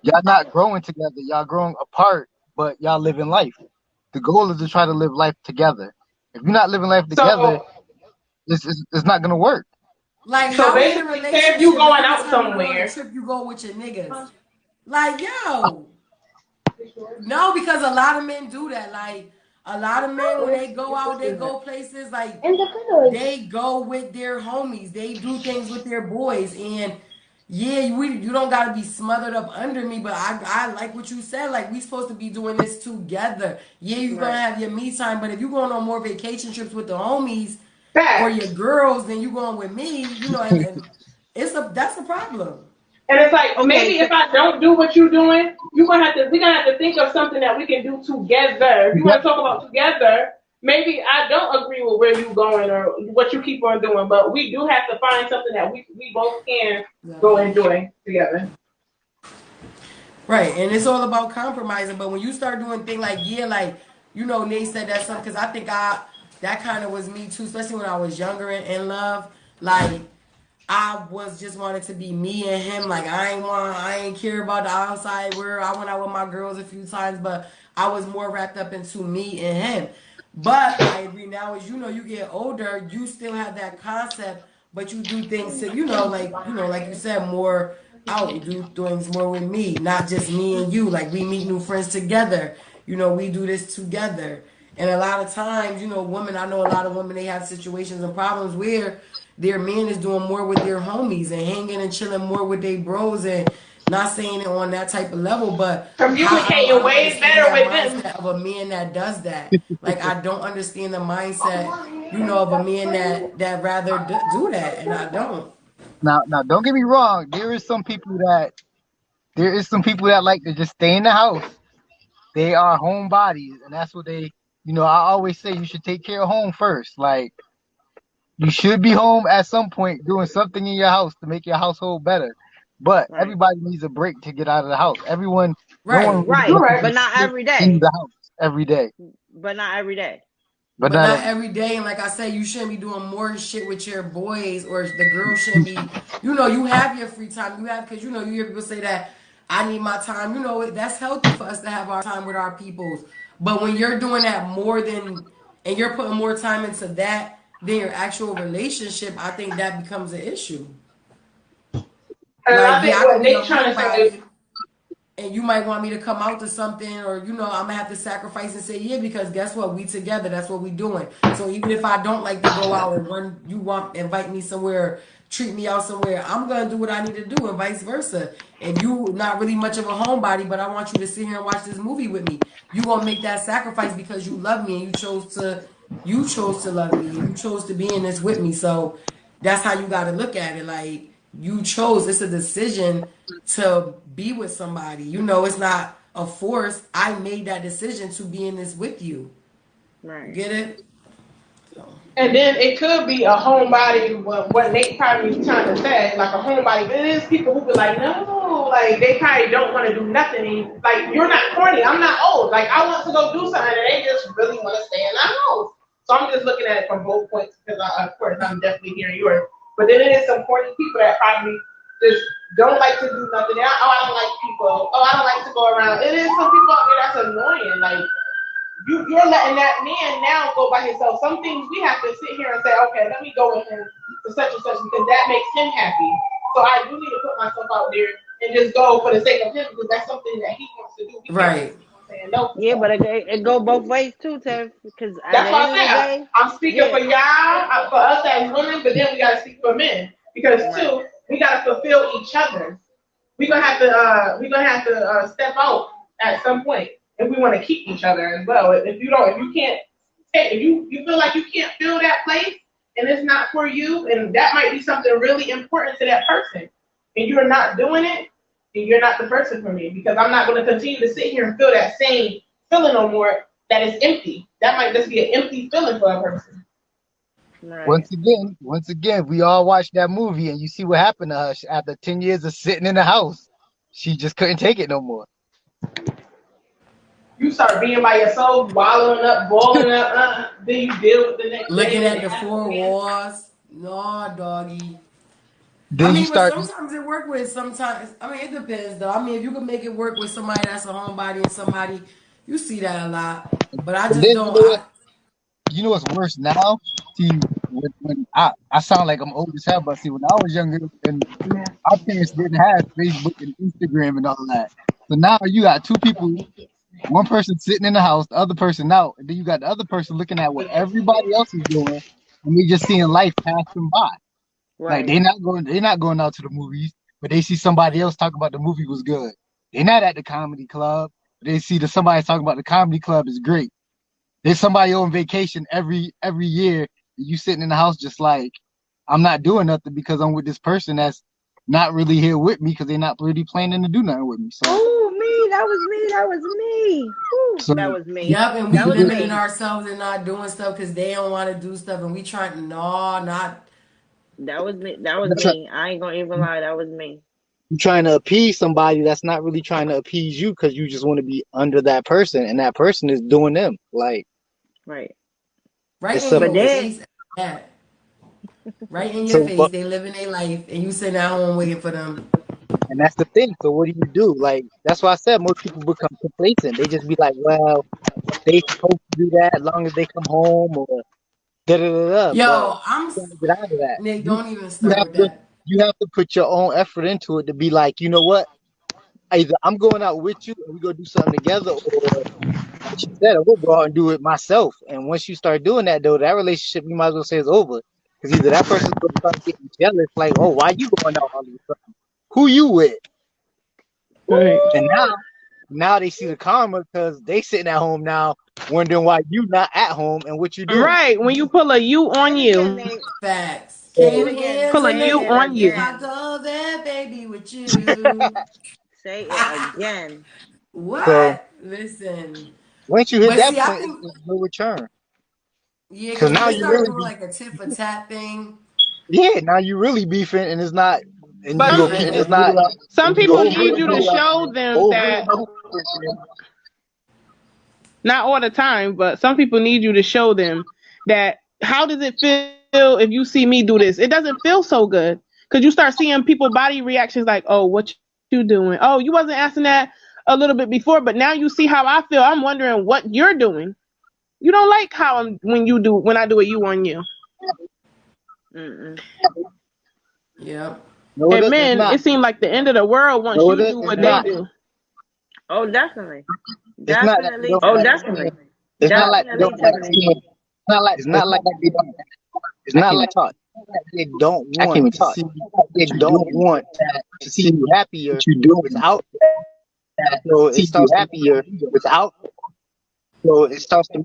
y'all not growing together. Y'all growing apart, but y'all living life. The goal is to try to live life together. If you're not living life together, So it's not gonna work. Like, so how in a basically, say if you relationship, and going every out time you go on a somewhere. trip, you go with your niggas? Like, yo, no, because a lot of men do that. Like, a lot of men, when they go out, they go places, like, they go with their homies. They do things with their boys. And, yeah, you don't got to be smothered up under me, but I like what you said. Like, we supposed to be doing this together. Yeah, you're going to right, have your me time, but if you're going on more vacation trips with the homies or your Facts. girls, then you going with me, and that's a problem. And it's like okay, maybe so if I don't do what you're doing, we're gonna have to think of something that we can do together. If you want to talk about together, maybe I don't agree with where you're going or what you keep on doing, but we do have to find something that we both can go enjoy together. Right, and it's all about compromising. But when you start doing things like, yeah, like, you know, Nate said that something, because I think that kind of was me too, especially when I was younger and in love. Like, I was just wanted to be me and him. Like, I ain't care about the outside world. I went out with my girls a few times, but I was more wrapped up into me and him. But I agree now, as you know, you get older, you still have that concept, but you do things to, like you said, more out. You do things more with me, not just me and you. Like, we meet new friends together. You know, we do this together. And a lot of times, you know, women, I know a lot of women, they have situations and problems where their man is doing more with their homies and hanging and chilling more with their bros, and not saying it on that type of level, but communicating way better with them. Of a man that does that. Like, I don't understand the mindset, you know, of a man that rather do that, and I don't. Now, don't get me wrong. There is some people that like to just stay in the house. They are homebodies, and that's what they. You know, I always say you should take care of home first. Like, you should be home at some point doing something in your house to make your household better. But everybody needs a break to get out of the house. Everyone, right, but not every day. In the house every day. But not every day. But not every day. And like I said, you shouldn't be doing more shit with your boys, or the girls shouldn't be. You know, you have your free time. You have, because you know, you hear people say that I need my time. You know, that's healthy for us to have our time with our peoples. But when you're doing that more than, and you're putting more time into that than your actual relationship, I think that becomes an issue. And like, I think what they trying to say is, and you might want me to come out to something, or, you know, I'm gonna have to sacrifice and say, yeah, because guess what, we together, that's what we doing. So even if I don't like to go out, and when you want invite me somewhere, treat me out somewhere, I'm gonna do what I need to do, and vice versa. If you not really much of a homebody, but I want you to sit here and watch this movie with me, you gonna make that sacrifice because you love me, and you chose to love me, and you chose to be in this with me. So that's how you got to look at it. Like, you chose, it's a decision to be with somebody. You know, it's not a force. I made that decision to be in this with you. Right. Get it? So. And then it could be a homebody, what Nate probably was trying to say, like a homebody. But it is people who be like, no, like they probably don't want to do nothing. Like, you're not corny. I'm not old. Like, I want to go do something, and they just really want to stay in the house. So I'm just looking at it from both points, because of course I'm definitely hearing yours. But then it is some corny people that probably just don't like to do nothing. I don't like people. I don't like to go around. It is some people out there that's annoying. Like, you're letting that man now go by himself. Some things we have to sit here and say, okay, let me go with him to such and such, because that makes him happy. So I do need to put myself out there and just go for the sake of him, because that's something that he wants to do. Right. No. Yeah, but it go both ways too, Tev. Because that's what I'm saying. I'm speaking for y'all, for us as women, but then we gotta speak for men, because too, we gotta fulfill each other. We're gonna have to step out at some point if we want to keep each other as well. If you feel like you can't fill that place and it's not for you, and that might be something really important to that person, and you're not doing it, then you're not the person for me, because I'm not going to continue to sit here and feel that same feeling no more that is empty. That might just be an empty feeling for a person. Right. Once again, we all watched that movie, and you see what happened to her after 10 years of sitting in the house. She just couldn't take it no more. You start being by yourself, wallowing up, balling up, then you deal with the next looking day. At the four walls. No, doggy. Then sometimes it work with, sometimes, it depends though. If you can make it work with somebody that's a homebody and somebody, you see that a lot. But I just don't. You know what's worse now? See, when I sound like I'm old as hell, but see, when I was younger, and our parents didn't have Facebook and Instagram and all that. So now you got two people, one person sitting in the house, the other person out, and then you got the other person looking at what everybody else is doing, and they just seeing life pass them by. Right. Like, they're not going out to the movies, but they see somebody else talking about the movie was good. They're not at the comedy club, but they see that somebody talking about the comedy club is great. There's somebody on vacation every year, and you sitting in the house just like, I'm not doing nothing because I'm with this person that's not really here with me, because they're not really planning to do nothing with me. So, me, So That was me. Yep, and we That was limiting me. ourselves and not doing stuff because they don't want to do stuff, and we trying no, not. That was me. That was you try, me. I ain't gonna even lie. That was me. you trying to appease somebody that's not really trying to appease you because you just want to be under that person, and that person is doing them. Like Right. Right it's in simple. But your then, face. Yeah. Right in your So, face. They living their life, and you sitting at home waiting for them. and that's the thing. So what do? Like that's why I said most people become complacent. They just be like, well, they supposed to do that as long as they come home or da da da da. But Yo, you gotta get out of that. Nick, You don't even you start have with to that. you have to put your own effort into it to be like, you know what? Either I'm going out with you and we go do something together, or like she said, I will go out and do it myself. And once you start doing that, though, that relationship you might as well say is over. Because either that person's going to start getting jealous, like, oh, why you going out all of a sudden? Who you with? Right. And now they see the karma because they sitting at home now wondering why you not at home and what you doing. Right. When you pull a you on then you, again, they, Facts. then Came So, again, here pull a say you it tonight. on you. I again. go there, baby, with you. Say it again. so What? Listen. once you hit But that see, I point, think, it's no return. yeah, Because because when now they you start really doing like a tit for tat thing, now you really beefing and it's not, and But you go, yeah. it's not, some you go people over need it, you to show them over that, and over. not all the time, but some people need you to show them that how does it feel if you see me do this? It doesn't feel so good because you start seeing people body reactions like, oh, what you doing? Oh, you wasn't asking that a little bit before, but now you see how I feel. I'm wondering what you're doing. You don't like how when I do a you on you. Mm-mm. Yep. No, And it's men, not. it seems like the end of the world once No, you do it's what they not. do. Oh, definitely. It's not that they Definitely, don't. Tiffany. It's not like they Definitely, don't like Tiffany. seeing. It's not like they don't. It's not like they don't want to see. They don't want to see you happier without. So it starts to without. So it starts to.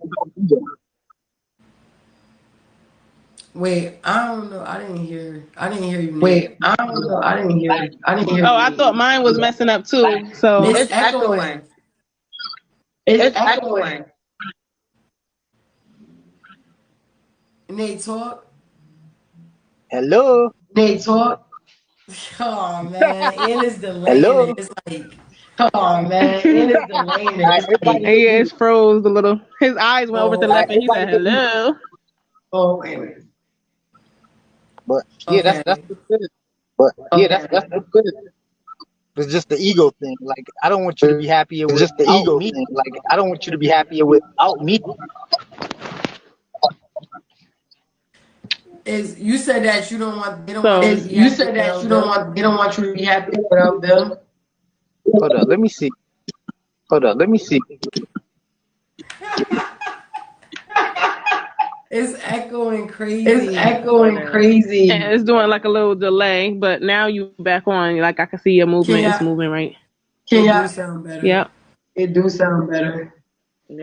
Wait, I don't know. I didn't hear. I didn't hear you, Nick. Wait, I don't know. I didn't hear. Oh, I thought mine was messing up too. So It's It's echoing. echoing. It's echoing. Nate, talk. Hello. Nate, talk. Oh man, and it's delaying it. Hello. It's like, Oh man, and it's delaying All right, it. everybody yeah, get it's muted. froze a little. His eyes went over to oh, All right, left and he everybody said, get muted. hello. Oh, wait. But yeah, okay. that's what's good. But yeah, that's what's good. It's just the ego thing. Like I don't want you to be happier It's just the without ego me. thing. Like I don't want you to be happier without me. Is you said that you don't want they don't want So you to be You happy said that without you don't them. want they don't want you to be happy without them. Hold up, let me see. It's echoing It's crazy. echoing crazy. and it's doing like a little delay, but now you back on. Like I can see your Can movement. It's y'all? moving right. It Can do y'all? sound better. Yep. It do sound better.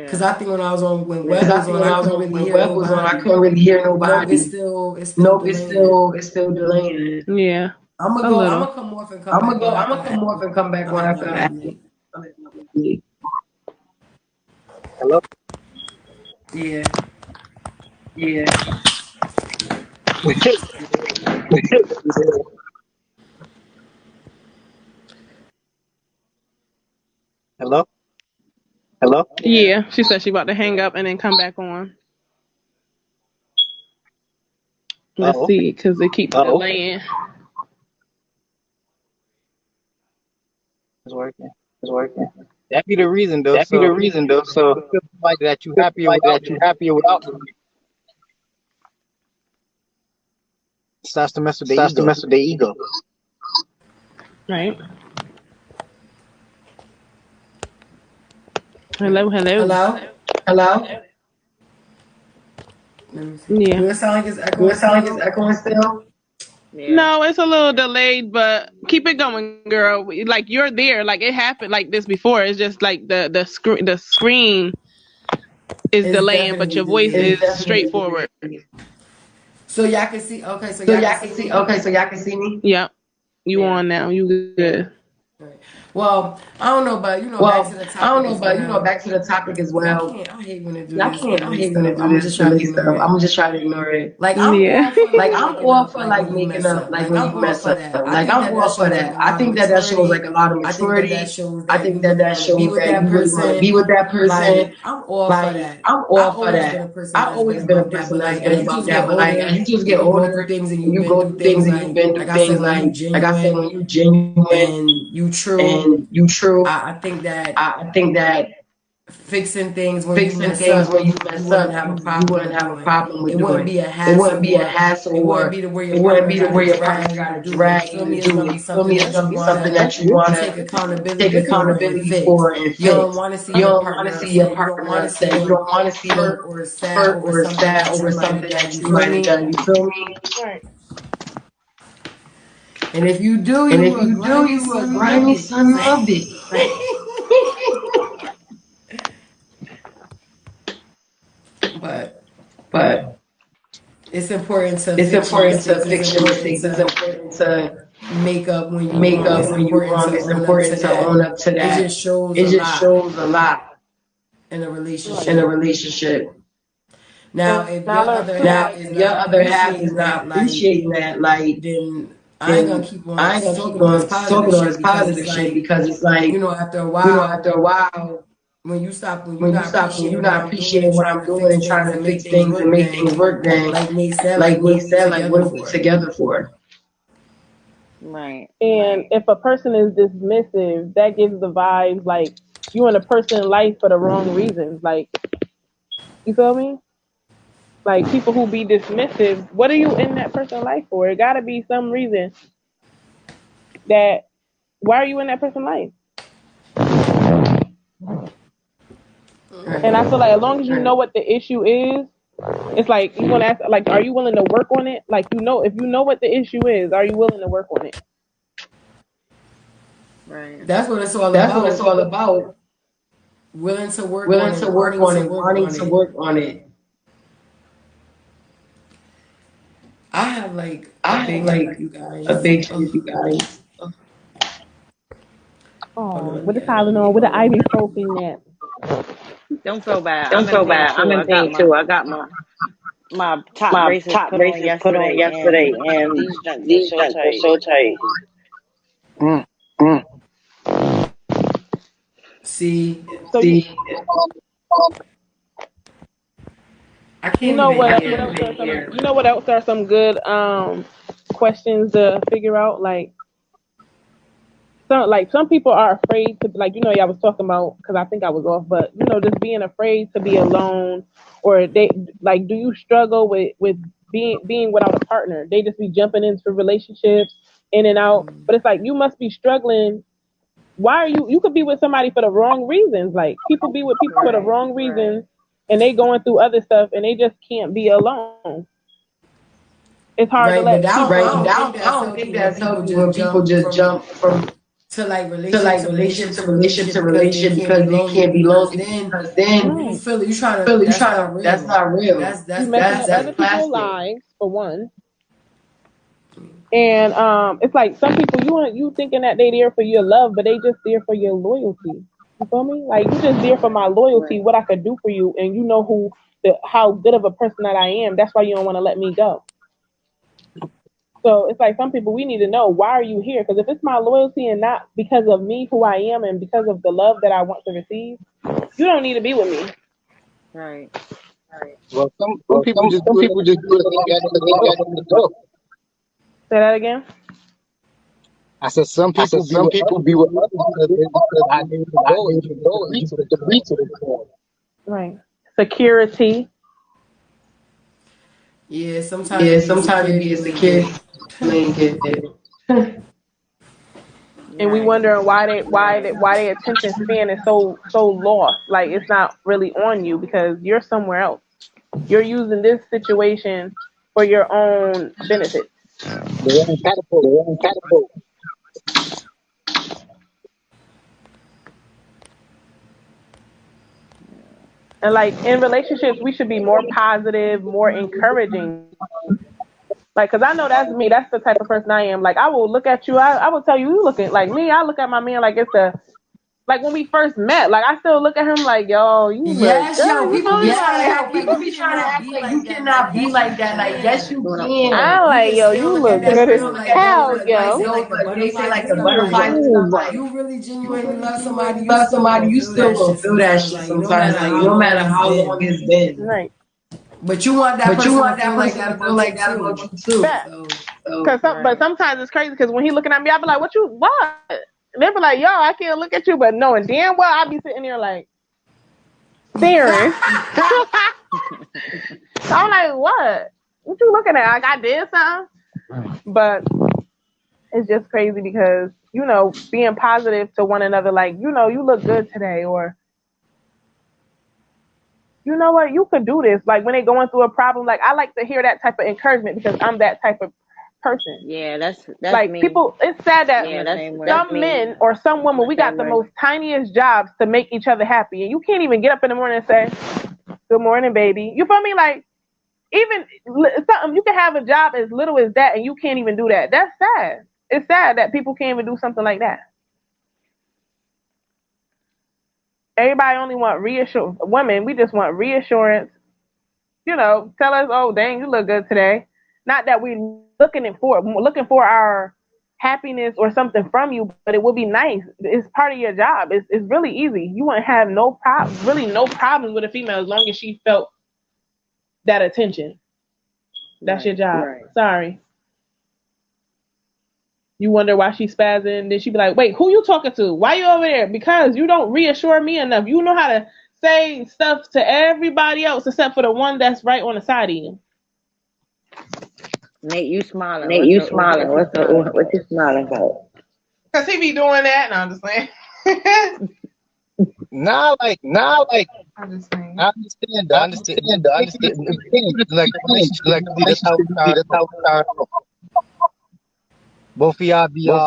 Cause Yeah. I think when I was on when Because Web I was think on, when I I was couldn't on really when hear Web was on, I nobody. couldn't really hear Nope, nobody. it's still Nope, delaying it. it's still delaying it. Yeah. I'm A gonna go. I'm little. gonna come off and come back on I'm after gonna come off and come back I'm on at after another that. Nick. Hello. Yeah. Yeah. Hello. Hello? Yeah. She said she about to hang up and then come back on. Let's Oh, see, because they keep delaying. it's working. That be the reason though. So So feel like that you happier like without that you happier without me. starts to mess with the Starts to ego. mess with their ego. Right. Hello. Hello. Hello? Let me see. Yeah. Do it sound like it's Do echoing it sound like it's still? echoing still? Yeah. No, it's a little delayed, but keep it going, girl. Like you're there. Like it happened like this before. It's just like the screen is It's delaying, but definitely your voice delayed. is straightforward. So y'all can see. Okay, so So y'all can y'all can see see. me. Okay, so y'all can see me. Yep. You Yeah. on now. You good. Right. Well, I don't know, but back to the I don't topic know, as but well. back to the topic as Yeah, well. I hate when they do I this can't. I silly hate when they stuff. do I'm this just trying to silly ignore stuff. it. I'm just trying to ignore it. Like I'm Yeah. all for like Like you I'm making all up for like like when you making mess up up. like Like when I'm you all mess for up. that. I Like think I'm that all for shows like that. a I lot of think that that shows like maturity. a lot of I think that maturity. shows I that you think that really that want to be shows with that that you really want to person. be with that person. Like I'm all for Like that. I'm I all for always been a that. person I that's been always been a about that, person but that's like been as you about just that. get But like older as you just get and you go through older things and and you've you been go through through things things, and you've been through like I things, said, when you like I said, genuine when you genuine and you true, and you true, I think that I think that fixing things when you fixing mess things up, when you you mess wouldn't up, have a you problem wouldn't with have a doing. problem It with wouldn't doing. be a It wouldn't hassle, be a or hassle, it wouldn't or be to where your it wouldn't partner be to got to where your partner drag you got to to do it. You drag feel you me? to It's do gonna it. be Feel something me? It's that gonna you be something wanna that you wanna take take accountability for and accountability fix. for and You don't fix. want to see You your don't want to partner see your upset. You don't partner want to see upset. You them don't want to see them hurt or sad hurt over or something sad that you over might have something done. that You you feel might have me? done. You feel me? Right. And if you do, And you if a you do, grimy you a son of a grimy bitch. son of a bitch. But But it's important to it's fix your important to mistakes. It's fix your important mistakes. It's to important to make up when you make wrong. up It's when you important wrong. to It's own up important to to own that. up to It that. just shows It a just lot shows a lot in a Right. in a relationship. relationship. Now, And if I your learned other too, half Now, is if your not other half is appreciating not that, like, appreciating that, like, then I ain't gonna then keep on I ain't gonna keep talking all this on positive talking all shit this because it's positive shit like, because it's like, after a after while, a while, when you're when not you're appreciating what not I'm doing and appreciating what trying I'm to doing fix and things trying to and make fix things things and work, make then things work, then, like Nate said, like, like what Nate are we said, like, what together are we for? together for? Right. and if a person is dismissive, that gives the vibes like you in a person's life for the wrong reasons. Like, you feel me? Like people who be dismissive, what are you in that person's life for? It gotta be some reason that why are you in that person's life? And I feel like as long as you know what the issue is, it's like you want to ask, like, are you willing to work on it? Like, if you know what the issue is, are you willing to work on it? Right. That's what it's all That's what it's about. all about. Willing to work on Willing it, to work wanting on to it, work wanting on to it. work on it. I have like a I have big like head, you a guys. big Oh, you guys. hold Oh, on, let with me the add Tylenol, with Nate. the ibuprofen, that. Don't feel bad. Don't I'm in feel pain bad. I'm too. in pain too. I got My top braces top put on braces put on yesterday, and yesterday, and these joints are these so joints are tight. so tight. Mm, mm. See, So See, I you can't know even what? What hear. else are some? You know what else are some good questions to figure out? Some people are afraid to, like, I was talking about, because I think I was off, but just being afraid to be alone, or they, like, do you struggle with being without a partner? They just be jumping into relationships in and out, but it's like you must be struggling. Why are you could be with somebody for the wrong reasons? Like, people be with people for the Right. wrong reasons, and they going through other stuff, and they just can't be alone. It's hard to Right, but let I people. don't think I that's don't think healthy when that's people healthy just when people jump just from jump from to like to relationship like to relationship relationship to to relationship relationship to because they relationship can't be because they lonely, can't be because lonely then because then you Right. feel it. You trying to. Philly, you That's trying not to that's real. not real. You That's messing up That's other plastic. people's plastic. lives, for one. And it's like some people, you thinking that they there for your love, but they just there for your loyalty. You feel me? Like, you just there for my loyalty, what I could do for you, and you know how good of a person that I am. That's why you don't want to let me go. So it's like some people, we need to know, why are you here? Because if it's my loyalty and not because of me, who I am, and because of the love that I want to receive, you don't need to be with me. Right. Well, Some people just some do it people because just do it they got because they nowhere got else nowhere to go. to go. Say that again. I said some I said people be some with people others be with others because they got nowhere to I go and knew you to get go and you to get the to point. reach to the point. Right. Security. Yeah, sometimes Yeah, it be a sometimes it security be a security blanket. blanket. And we Right. wondering why their attention span is so lost. Like, it's not really on you because you're somewhere else. You're using this situation for your own benefit. They ain't catapult. They're on catapult. And like, in relationships, we should be more positive, more encouraging. Like, cause I know that's me. That's the type of person I am. Like, I will look at you. I will tell you, you looking like me. I look at my man like it's like when we first met. Like, I still look at him like, yo, you look Yes, good. yo, people be trying to act like People you be trying to cannot act be like you like that. Like, cannot be yes, you like that. Like, yes, you can. can. I'm You like, can yo, still you look at look that good as girl like hell, those, like yo. say like the They say butterflies like and the stuff. butterflies Like, and stuff. Like, you really you genuinely really love somebody, genuinely you love still somebody, gonna you feel still that gonna shit feel that sometimes. shit Like, no sometimes. matter Like, how no long matter it's how long been. it's been. Right. But you want that But you person to want that feel like person that to feel about like you that about too. you too. Bet. So, But sometimes it's crazy because when he looking at me, I be like, what? And they be like, yo, I can't look at you, but knowing damn well I be sitting there like staring. I'm like, what? What you looking at? Like I did something? But it's just crazy because, you know, being positive to one another, like, you know, you look good today, or you know what, you could do this. Like when they going through a problem, like I like to hear that type of encouragement because I'm that type of person. Yeah, that's Like me. people, it's sad that Some men or some women, we got the most tiniest jobs to make each other happy, and you can't even get up in the morning and say, "Good morning, baby." You feel me? Like even something, you can have a job as little as that, and you can't even do that. That's sad. It's sad that people can't even do something like that. Everybody only want reassurance. Women, we just want reassurance. You know, tell us, "Oh, dang, you look good today." Not that we looking for our happiness or something from you, but it would be nice. It's part of your job. It's really easy. You wouldn't have no problems with a female as long as she felt that attention. That's your job. Right. Sorry. You wonder why she's spazzing. Then she be like, wait, who you talking to? Why you over there? Because you don't reassure me enough. You know how to say stuff to everybody else except for the one that's right on the side of you. Nate, you smiling. Nate, you smiling. What you smiling about? Because he be doing that. No, I'm just saying. Nah, like, I'm just saying. I understand. Like, that's how we start. Both of y'all be, you know,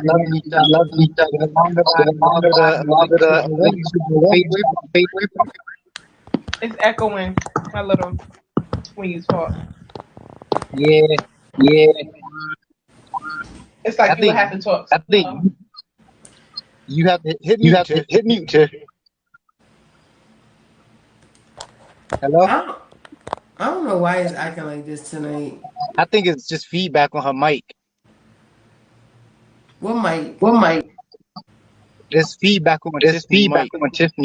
loving each other. loving each other. The longer the relationship, It's echoing a little when you talk. yeah. It's like you would have to talk. I think you have to hit mute. Hello? I don't know why it's acting like this tonight. I think it's just feedback on her mic. What mic? There's feedback on Tiffany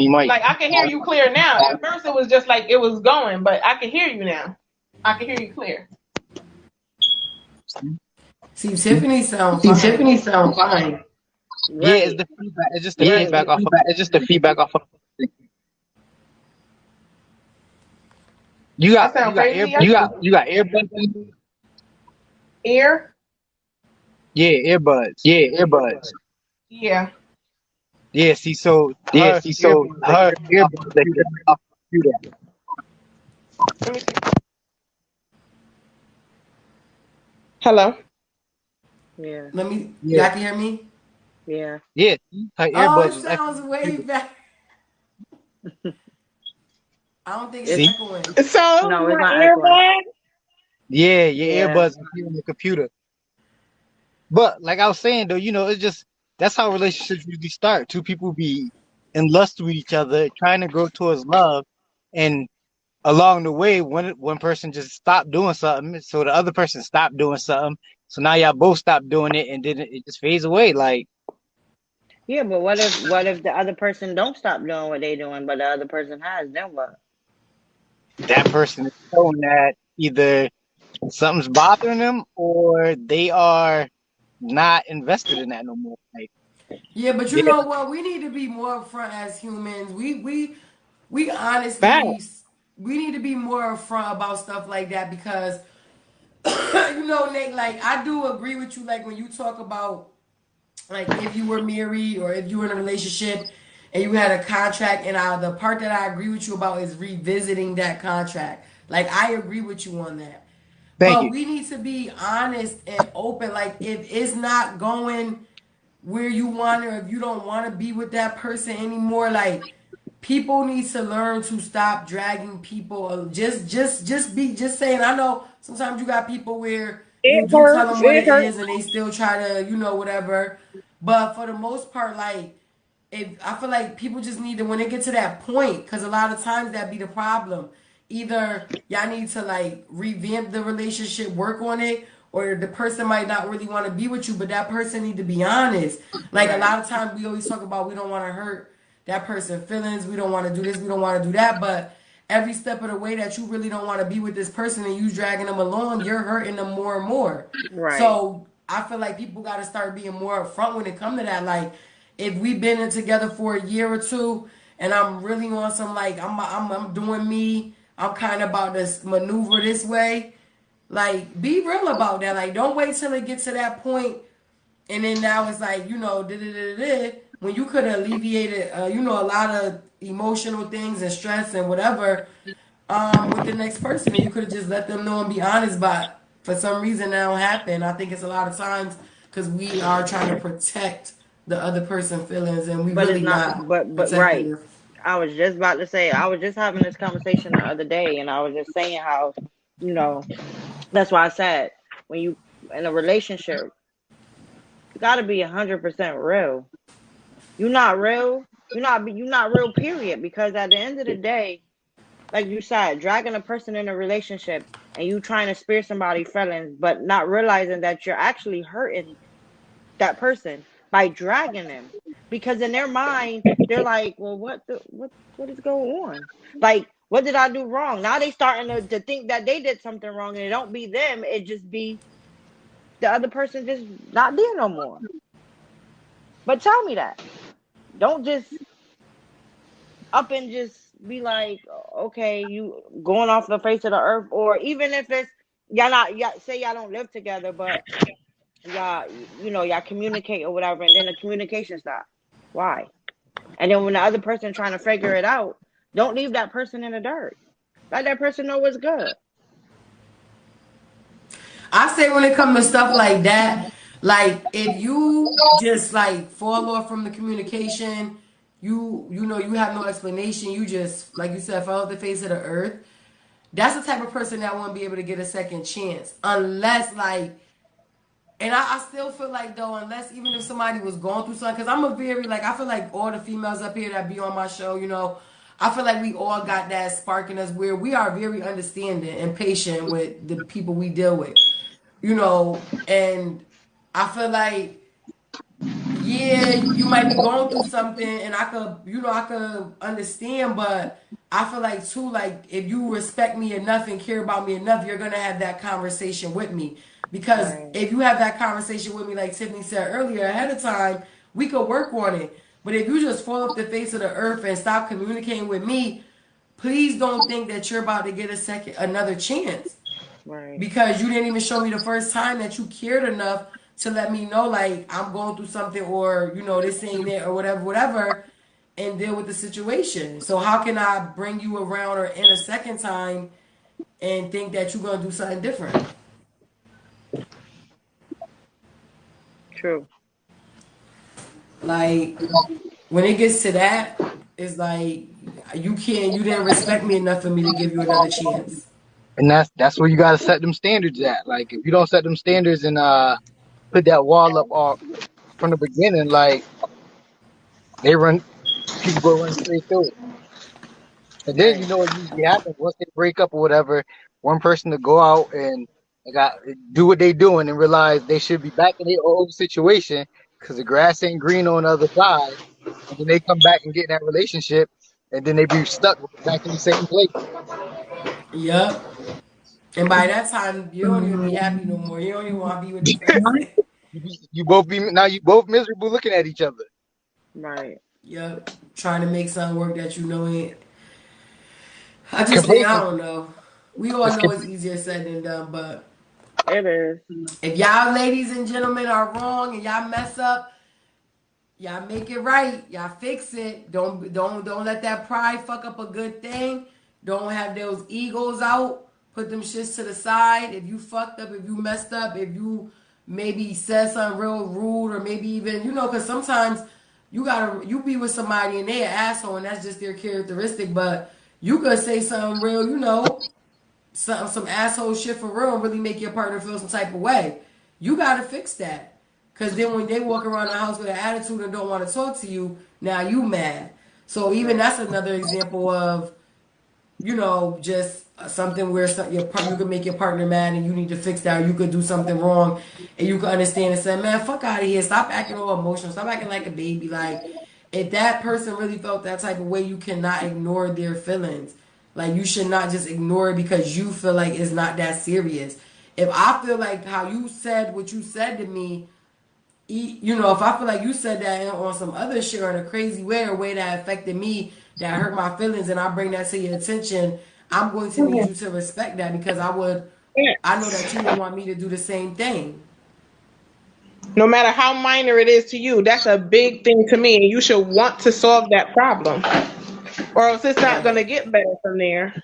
mic. Like I can hear you clear now. At first it was just like it was going, but I can hear you now. I can hear you clear. See, Tiffany sounds fine. Yeah, it's the feedback. It's just the feedback off of that. It's just the feedback off of. You got earbuds. Ear? Yeah, earbuds. Yeah. Yeah, see, so her earbuds like off the computer. Let me see. Hello. Yeah. Y'all can hear me? Yeah. Yeah, her earbuds. It sounds way better. I don't think it's echoing. So no, it's not earbud? Yeah, your earbuds are on the computer. But like I was saying though, you know, it's just that's how relationships usually start. Two people be in lust with each other, trying to grow towards love, and along the way, one person just stopped doing something, so the other person stopped doing something. So now y'all both stop doing it, and then it just fades away. Like, yeah, but what if the other person don't stop doing what they doing, but the other person has? Then what? that person is showing that either something's bothering them or they are not invested in that no more. Like, yeah, but you know what? We need to be more upfront as humans. We honestly, we need to be more upfront about stuff like that because, you know, Nate, like I do agree with you. Like when you talk about, like if you were married or if you were in a relationship and you had a contract, and the part that I agree with you about is revisiting that contract. Like I agree with you on that. Thank But you. we need to be honest and open. Like if it's not going where you want or if you don't want to be with that person anymore, like people need to learn to stop dragging people. Just saying. I know sometimes you got people where you It do tell hurts. them what It it hurts. is and they still try to, whatever. But for the most part, like, if I feel like people just need to, when they get to that point, because a lot of times that be the problem. Either y'all need to like revamp the relationship, work on it, or the person might not really want to be with you, but that person need to be honest. Like a Right. lot of times we always talk about we don't want to hurt that person's feelings, we don't want to do this, we don't want to do that, but every step of the way that you really don't want to be with this person and you dragging them along, you're hurting them more and more. Right. So I feel like people got to start being more upfront when it comes to that. Like, if we've been in together for a year or two, and I'm really on some like I'm doing me, I'm kind of about to maneuver this way. Like, be real about that. Like, don't wait till it gets to that point, and then now it's like when you could have alleviated a lot of emotional things and stress and whatever with the next person, and you could have just let them know and be honest. But for some reason that don't happen. I think it's a lot of times because we are trying to protect the other person's feelings, and we But it's really not. not But protecting right. them. I was just about to say. I was just having this conversation the other day, and I was just saying how, you know, that's why I said when you in a relationship, you got to be 100% real. You're not real. You're not real. Period. Because at the end of the day, like you said, dragging a person in a relationship and you trying to spare somebody's feelings, but not realizing that you're actually hurting that person by dragging them. Because in their mind, they're like, well, what is going on? Like, what did I do wrong? Now they starting to think that they did something wrong, and it don't be them. It just be the other person just not there no more. But tell me that. Don't just up and just be like, okay, you going off the face of the earth, or even if it's y'all not y'all say y'all don't live together, but y'all communicate or whatever, and then the communication stop. Why? And then when the other person trying to figure it out, don't leave that person in the dirt. Let that person know what's good. I say when it comes to stuff like that, like if you just like fall off from the communication, you have no explanation, you just like you said fell off the face of the earth. That's the type of person that won't be able to get a second chance unless like. And I still feel like though, unless even if somebody was going through something, because I'm a very like I feel like all the females up here that be on my show, I feel like we all got that spark in us where we are very understanding and patient with the people we deal with, and I feel like yeah, you might be going through something, and I could understand, but I feel like too, like if you respect me enough and care about me enough, you're gonna have that conversation with me. Because Right. if you have that conversation with me, like Tiffany said earlier, ahead of time, we could work on it. But if you just fall off the face of the earth and stop communicating with me, please don't think that you're about to get another chance Right. because you didn't even show me the first time that you cared enough to let me know like I'm going through something or this ain't it or whatever and deal with the situation. So how can I bring you around or in a second time and think that you're going to do something different? True. Like when it gets to that, it's like you didn't respect me enough for me to give you another chance. And that's where you gotta set them standards at. Like if you don't set them standards and put that wall up all from the beginning, like they run people go run straight through it. And then Right. you know what usually happens once they break up or whatever, one person to go out and they got do what they doing and realize they should be back in their old situation because the grass ain't green on the other side. And then they come back and get in that relationship and then they be stuck back in the same place. Yup. And by that time, you don't even be happy no more. You don't even want to be with the person. You both miserable looking at each other. Right. Yep. Trying to make something work that you know ain't. I just think, I Complacent. don't know. We all It's know it's easier said than done, but It is. if y'all ladies and gentlemen are wrong and y'all mess up, y'all make it right. Y'all fix it. Don't let that pride fuck up a good thing. Don't have those egos out. Put them shits to the side. If you fucked up, if you messed up, if you maybe said something real rude or maybe even, because sometimes you be with somebody and they an asshole and that's just their characteristic, but you could say something real, some asshole shit for real and really make your partner feel some type of way. You gotta fix that. Cause then when they walk around the house with an attitude and don't want to talk to you, now you mad. So even that's another example of, just something where you could make your partner mad and you need to fix that, or you could do something wrong and you could understand and say, man, fuck out of here. Stop acting all emotional. Stop acting like a baby. Like, if that person really felt that type of way, you cannot ignore their feelings. Like, you should not just ignore it because you feel like it's not that serious. If I feel like how you said what you said to me, if I feel like you said that on some other shit or in a crazy way or a way that affected me, that hurt my feelings, and I bring that to your attention, I'm going to need you to respect that because I know that you would want me to do the same thing. No matter how minor it is to you, that's a big thing to me, and you should want to solve that problem, or else it's not going to get better from there.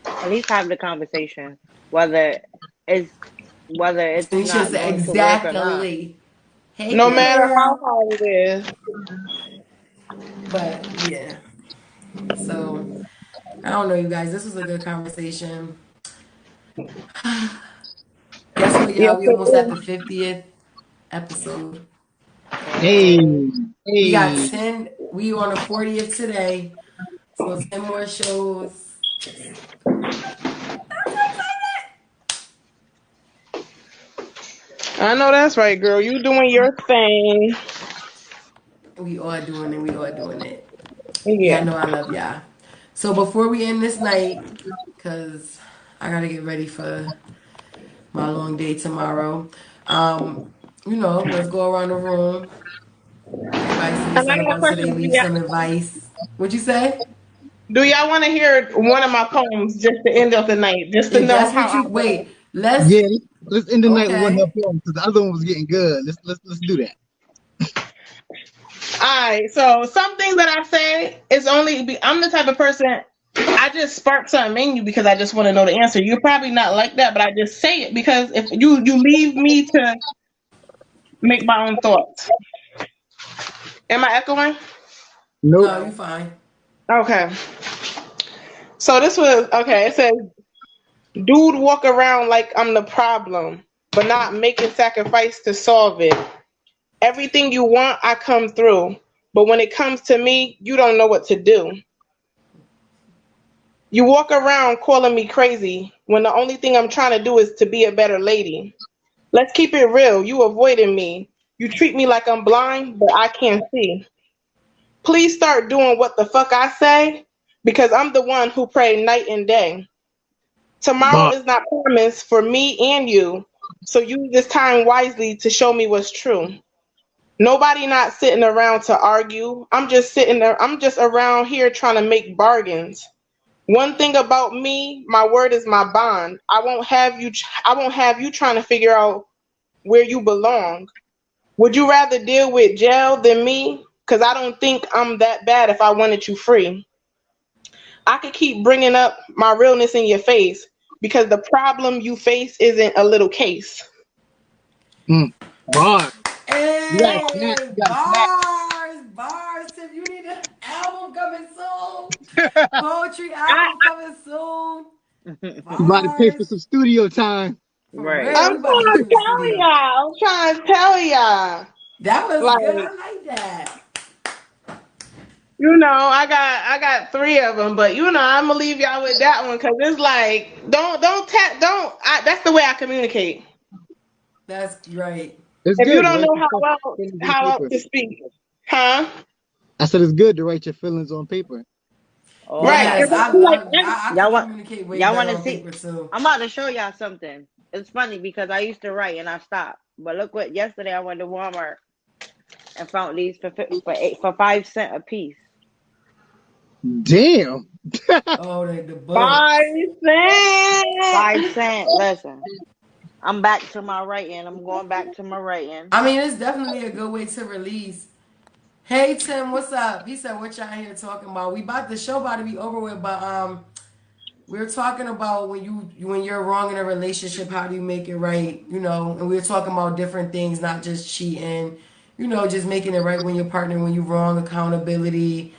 At least have the conversation, whether it's not going to work or not. Hey, no matter how hard it is. But yeah, so I don't know, you guys. This was a good conversation. Guess what, y'all? We almost at the 50th episode. Hey. We got 10. We on the 40th today, so 10 more shows. I know that's right, girl. You doing your thing. We all doing it. Yeah. I know I love y'all. So before we end this night, because I got to get ready for my long day tomorrow, let's go around the room. Everybody say something so they leave some advice. What'd you say? Do y'all want to hear one of my poems just to end of the night? Just to know that's how what you... Wait, let's end the night with one of them because the other one was getting good. Let's do that. All right, so something that I say is I'm the type of person, I just spark something in you because I just want to know the answer. You're probably not like that, but I just say it because if you leave me to make my own thoughts. Am I echoing? Nope. No, you're fine. Okay. So this was, it says, dude walk around like I'm the problem, but not making sacrifice to solve it. Everything you want, I come through. But when it comes to me, you don't know what to do. You walk around calling me crazy when the only thing I'm trying to do is to be a better lady. Let's keep it real. You avoiding me. You treat me like I'm blind, but I can't see. Please start doing what the fuck I say because I'm the one who pray night and day. Tomorrow is not promised for me and you. So use this time wisely to show me what's true. Nobody not sitting around to argue. I'm just sitting there. I'm just around here trying to make bargains. One thing about me, my word is my bond. I won't have you trying to figure out where you belong. Would you rather deal with jail than me? Because I don't think I'm that bad if I wanted you free. I could keep bringing up my realness in your face because the problem you face isn't a little case. Bars. Hey, bars. Tim, you need an album coming soon. Poetry album coming soon. You about to pay for some studio time. Right. I'm trying to tell y'all. That was good. I like that. I got 3 of them, but I'm gonna leave y'all with that one because it's like that's the way I communicate. That's right. It's if good, you don't know how else to speak, huh? I said it's good to write your feelings on paper. Oh, right. Yes, I communicate way better on see? paper too. I'm about to show y'all something. It's funny because I used to write and I stopped. But look what yesterday I went to Walmart and found these for 5 cents a piece. Damn. The book. 5 cents. 5 cents. Listen, I'm back to my writing. I'm going back to my writing. I mean, it's definitely a good way to release. Hey Tim, what's up? He said, "What y'all here talking about? The show about to be over with, but we're talking about when you're wrong in a relationship, how do you make it right? And we were talking about different things, not just cheating. Just making it right when you're partnering, when you're wrong, accountability,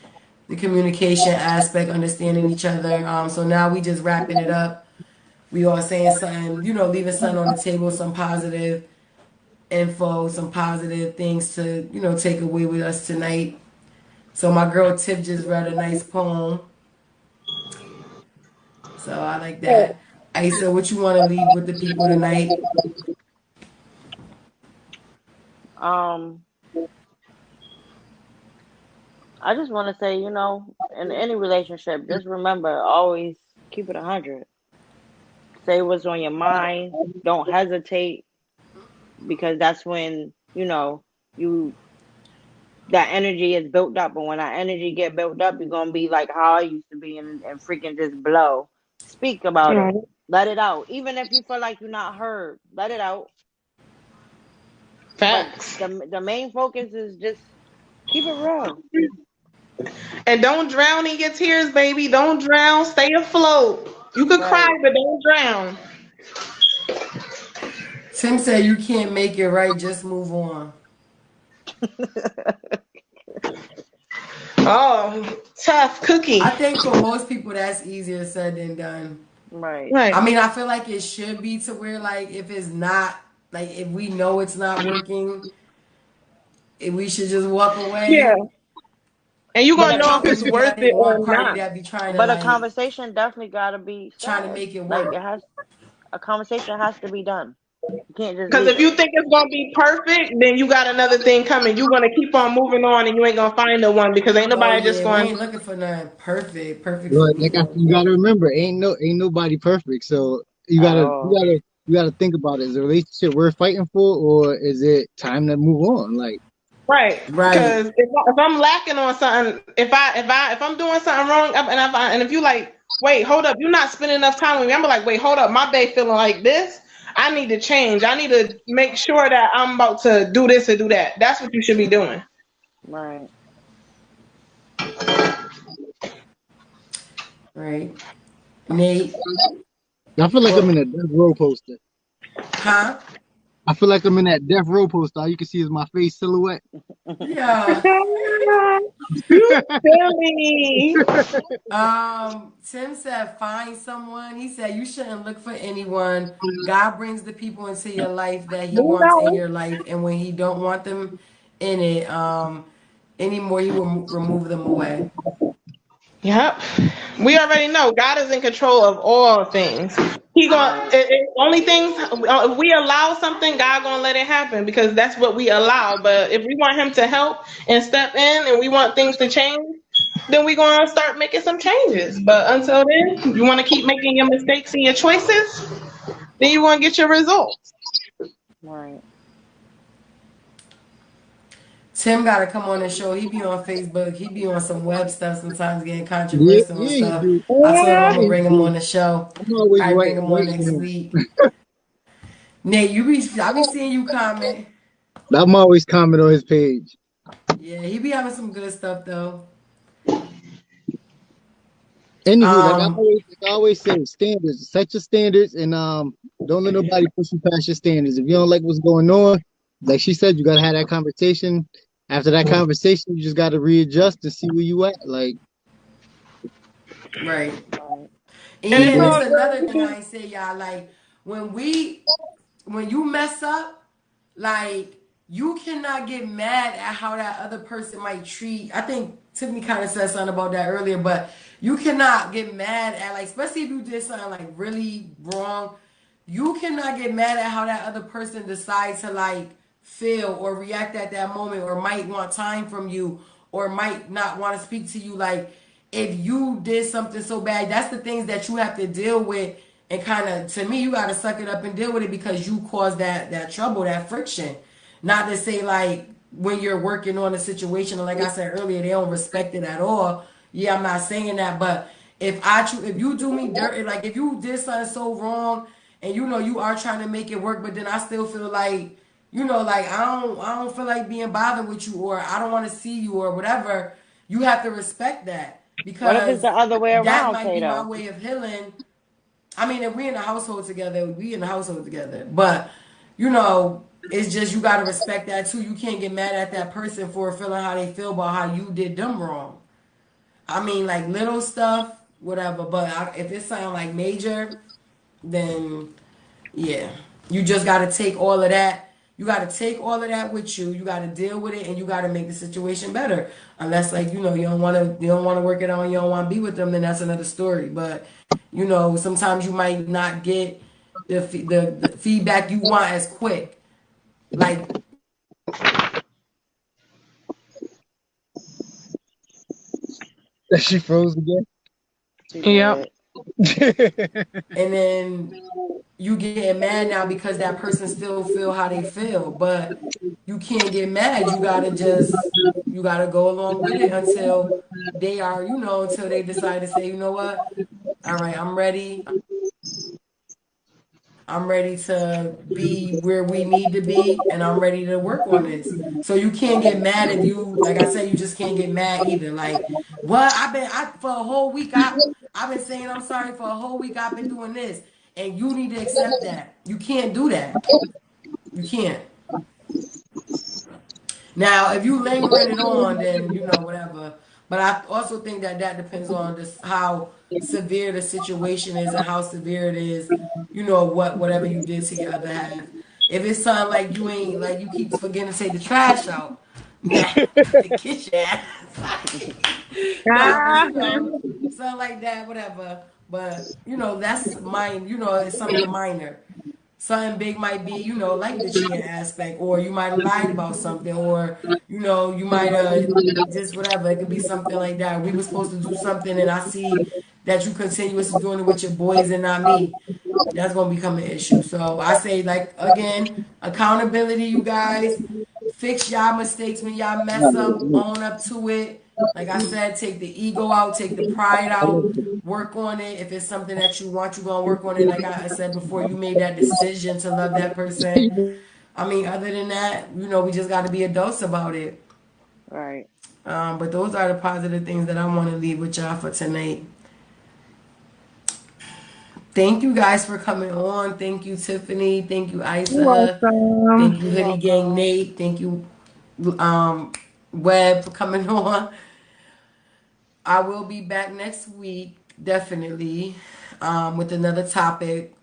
the communication aspect, understanding each other. So now we just wrapping it up. We all saying something, leaving something on the table, some positive info, some positive things to, take away with us tonight. So my girl Tip just read a nice poem. So I like that. Isa, what you want to leave with the people tonight? I just want to say, in any relationship, just remember, always keep it 100. Say what's on your mind. Don't hesitate, because that's when, you that energy is built up. And when that energy get built up, you're going to be like how I used to be and freaking just blow. Speak about it. Let it out. Even if you feel like you're not heard, let it out. Facts. But the main focus is just keep it real. And don't drown in your tears, baby. Don't drown. Stay afloat. You could cry, but don't drown. Tim said you can't make it right, just move on. Oh, tough cookie. I think for most people that's easier said than done. Right. I mean, I feel like it should be to where, like, if it's not, like, if we know it's not working, we should just walk away. Yeah. And you're going to know if it's worth it or not. That be trying to, but a conversation definitely got to be trying to make it work. Like, a conversation has to be done. You can't just because if you think it's gonna be perfect, then you got another thing coming. You're gonna keep on moving on, and you ain't gonna find the one because ain't nobody just going. We ain't looking for nothing perfect. But you gotta remember, ain't nobody perfect. So you gotta think about it. Is the relationship worth fighting for, or is it time to move on? Like. Right. Because if I'm lacking on something, if I'm doing something wrong, and if you like, wait, hold up, you're not spending enough time with me. I'm like, wait, hold up, my day feeling like this. I need to change. I need to make sure that I'm about to do this or do that. That's what you should be doing. Right. Right. Nate. I feel like I'm in a death row poster. Huh? I feel like I'm in that death row poster. All you can see is my face silhouette. Yeah. You silly. Tim said, find someone. He said, you shouldn't look for anyone. God brings the people into your life that he wants in your life. And when he don't want them in it anymore, he will remove them away. Yep. We already know God is in control of all things. He only things if we allow something, God gonna let it happen because that's what we allow. But if we want Him to help and step in, and we want things to change, then we're gonna start making some changes. But until then, you want to keep making your mistakes and your choices, then you want to get your results. Right. Tim got to come on the show. He be on Facebook. He be on some web stuff sometimes, getting controversial and stuff. I told him I'm gonna bring him on the show. I bring him on next week. Nate, I be seeing you comment. I'm always comment on his page. Yeah, he be having some good stuff though. Anywho, like I always say, standards. Set your standards, and don't let nobody push you past your standards. If you don't like what's going on, like she said, you gotta have that conversation. After that conversation, you just gotta readjust and see where you at. Like, right. And it's another thing I say, y'all. Like when you mess up, like you cannot get mad at how that other person might treat. I think Tiffany kind of said something about that earlier, but you cannot get mad at, like, especially if you did something like really wrong. You cannot get mad at how that other person decides to like feel or react at that moment, or might want time from you, or might not want to speak to you. Like, if you did something so bad, that's the things that you have to deal with. And kind of, to me, you got to suck it up and deal with it because you caused that trouble, that friction. Not to say, like, when you're working on a situation, like I said earlier, they don't respect it at all. Yeah, I'm not saying that, but if you do me dirty, like if you did something so wrong, and you are trying to make it work, but then I still feel like, like I don't feel like being bothered with you, or I don't want to see you, or whatever, you have to respect that. because What if it's the other way that around, might be my Tato? way of healing. I mean, if we in the household together, we in the household together. But, you know, it's just you got to respect that too. You can't get mad at that person for feeling how they feel about how you did them wrong. I mean, like little stuff, whatever. But if it's something like major, then yeah, you just got to take all of that. You got to take all of that with you. You got to deal with it, and you got to make the situation better. Unless, like, you know, you don't want to work it out, and you don't want to be with them, then that's another story. But you know, sometimes you might not get the feedback you want as quick. Like, That she froze again. Yep. and then you getting mad now because that person still feel how they feel, but you can't get mad. You gotta go along with it until they are, you know, until they decide to say, you know what, all right, I'm ready. I'm ready to be where we need to be, and I'm ready to work on this. So you can't get mad if you, like I said, you just can't get mad either. Like, what? For a whole week, I've been saying I'm sorry for a whole week. I've been doing this, and you need to accept that. You can't do that. You can't. Now, if you lingering it on, then you know whatever. But I also think that depends on just how severe the situation is and how severe it is. You know whatever you did to your other half. If it's something like you ain't like you keep forgetting to take the trash out, nah, to get your ass. Nah, but you know something like that, whatever. But you know that's mine. You know it's something minor. Something big might be, you know, like the cheating aspect, or you might have lied about something, or you know, you might just whatever. It could be something like that. We were supposed to do something, and I see that you continuously doing it with your boys and not me. That's gonna become an issue. So I say, like again, accountability. You guys fix y'all mistakes when y'all mess up. Own up to it. Like I said, take the ego out, take the pride out, work on it. If it's something that you want, you're gonna work on it. Like I said before, you made that decision to love that person. I mean, other than that, you know, we just got to be adults about it. Right. But those are the positive things that I want to leave with y'all for tonight. Thank you guys for coming on. Thank you, Tiffany. Thank you, You're Isa. welcome. Thank you, You're Hoodie Gang welcome. Nate. Thank you, Web, for coming on. I will be back next week, definitely, with another topic.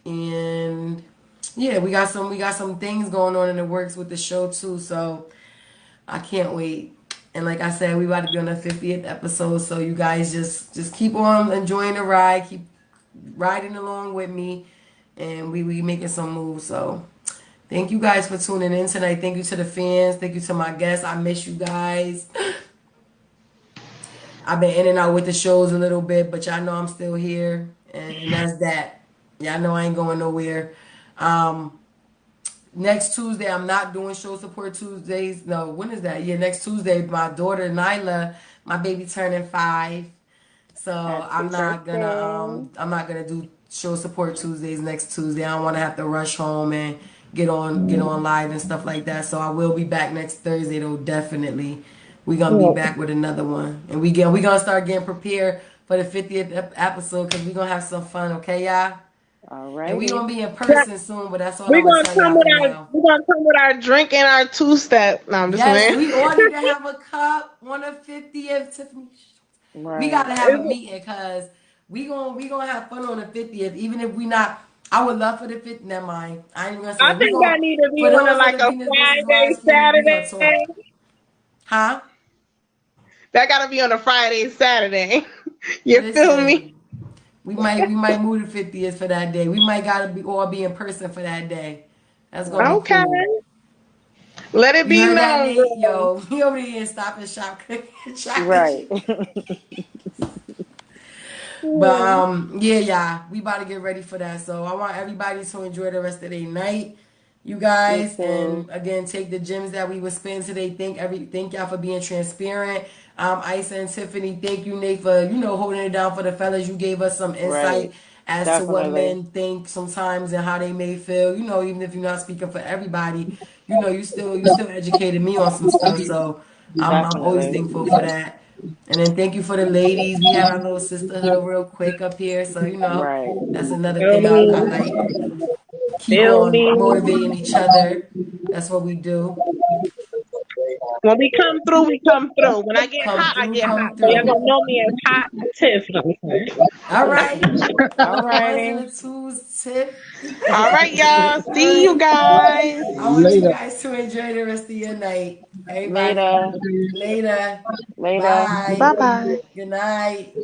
And yeah, we got some things going on in the works with the show too. So I can't wait. And like I said, we about to be on the 50th episode. So you guys just keep on enjoying the ride, keep riding along with me, and we making some moves. So thank you guys for tuning in tonight. Thank you to the fans. Thank you to my guests. I miss you guys. I've been in and out with the shows a little bit, but y'all know I'm still here, and that's that. Y'all know I ain't going nowhere. Next Tuesday, I'm not doing show support Tuesdays. No, when is that? Yeah, next Tuesday, my daughter Nyla, my baby turning 5, so Happy birthday. I'm not gonna do show support Tuesdays next Tuesday. I don't want to have to rush home and get on live and stuff like that. So I will be back next Thursday though, definitely. We gonna be back with another one, and we gonna start getting prepared for the 50th episode because we gonna have some fun, okay, y'all? And we gonna Alrighty. be in person soon, but that's all We're I'm gonna gonna tell come y'all with for our now. drink and our 2-step. No, I'm just Yes, playing. we all need to have a cup on the 50th. Tiffany, we Right. gotta have a meeting because we gonna have fun on the 50th, even if we not. I would love for the 50th. Never mind. I ain't gonna say I it. We think gonna that need to be for on a, those of like the a Venus versus Friday, Mars family. We gonna talk, Saturday. huh? That gotta be on a Friday, Saturday. You feel me? Listen, we might move the 50th for that day. We might gotta all be in person for that day. That's gonna be Right. Okay. cool. Let it You be heard that, known, Nate? girl. Yo, he over here Stop and Shop chocolate Right. chip. But yeah, yeah, we about to get ready for that. So I want everybody to enjoy the rest of their night, you You guys. And too. again, take the gems that we were spending today. Thank y'all for being transparent. Isa and Tiffany, thank you, Nate, for holding it down for the fellas. You gave us some Right. insight as to what Definitely. men think sometimes and how they may feel. Even if you're not speaking for everybody, you still educated me on some stuff. So I'm always Definitely. thankful for that. And then thank you for the ladies. We had our little sisterhood real quick up here. So, Right. that's another Feel thing I me? like. Keep Feel on me? motivating each other. That's what we do. When we come through, we come through. When I get Come hot, I through, get hot. come So y'all through. gonna know me as Hot Tiff. All right. All The ones and righty. the twos tip. All right, y'all. All See you right. guys. I want you Later. guys to enjoy the rest of your night. Everybody, Later. later. Later. Bye. Bye bye. Good night.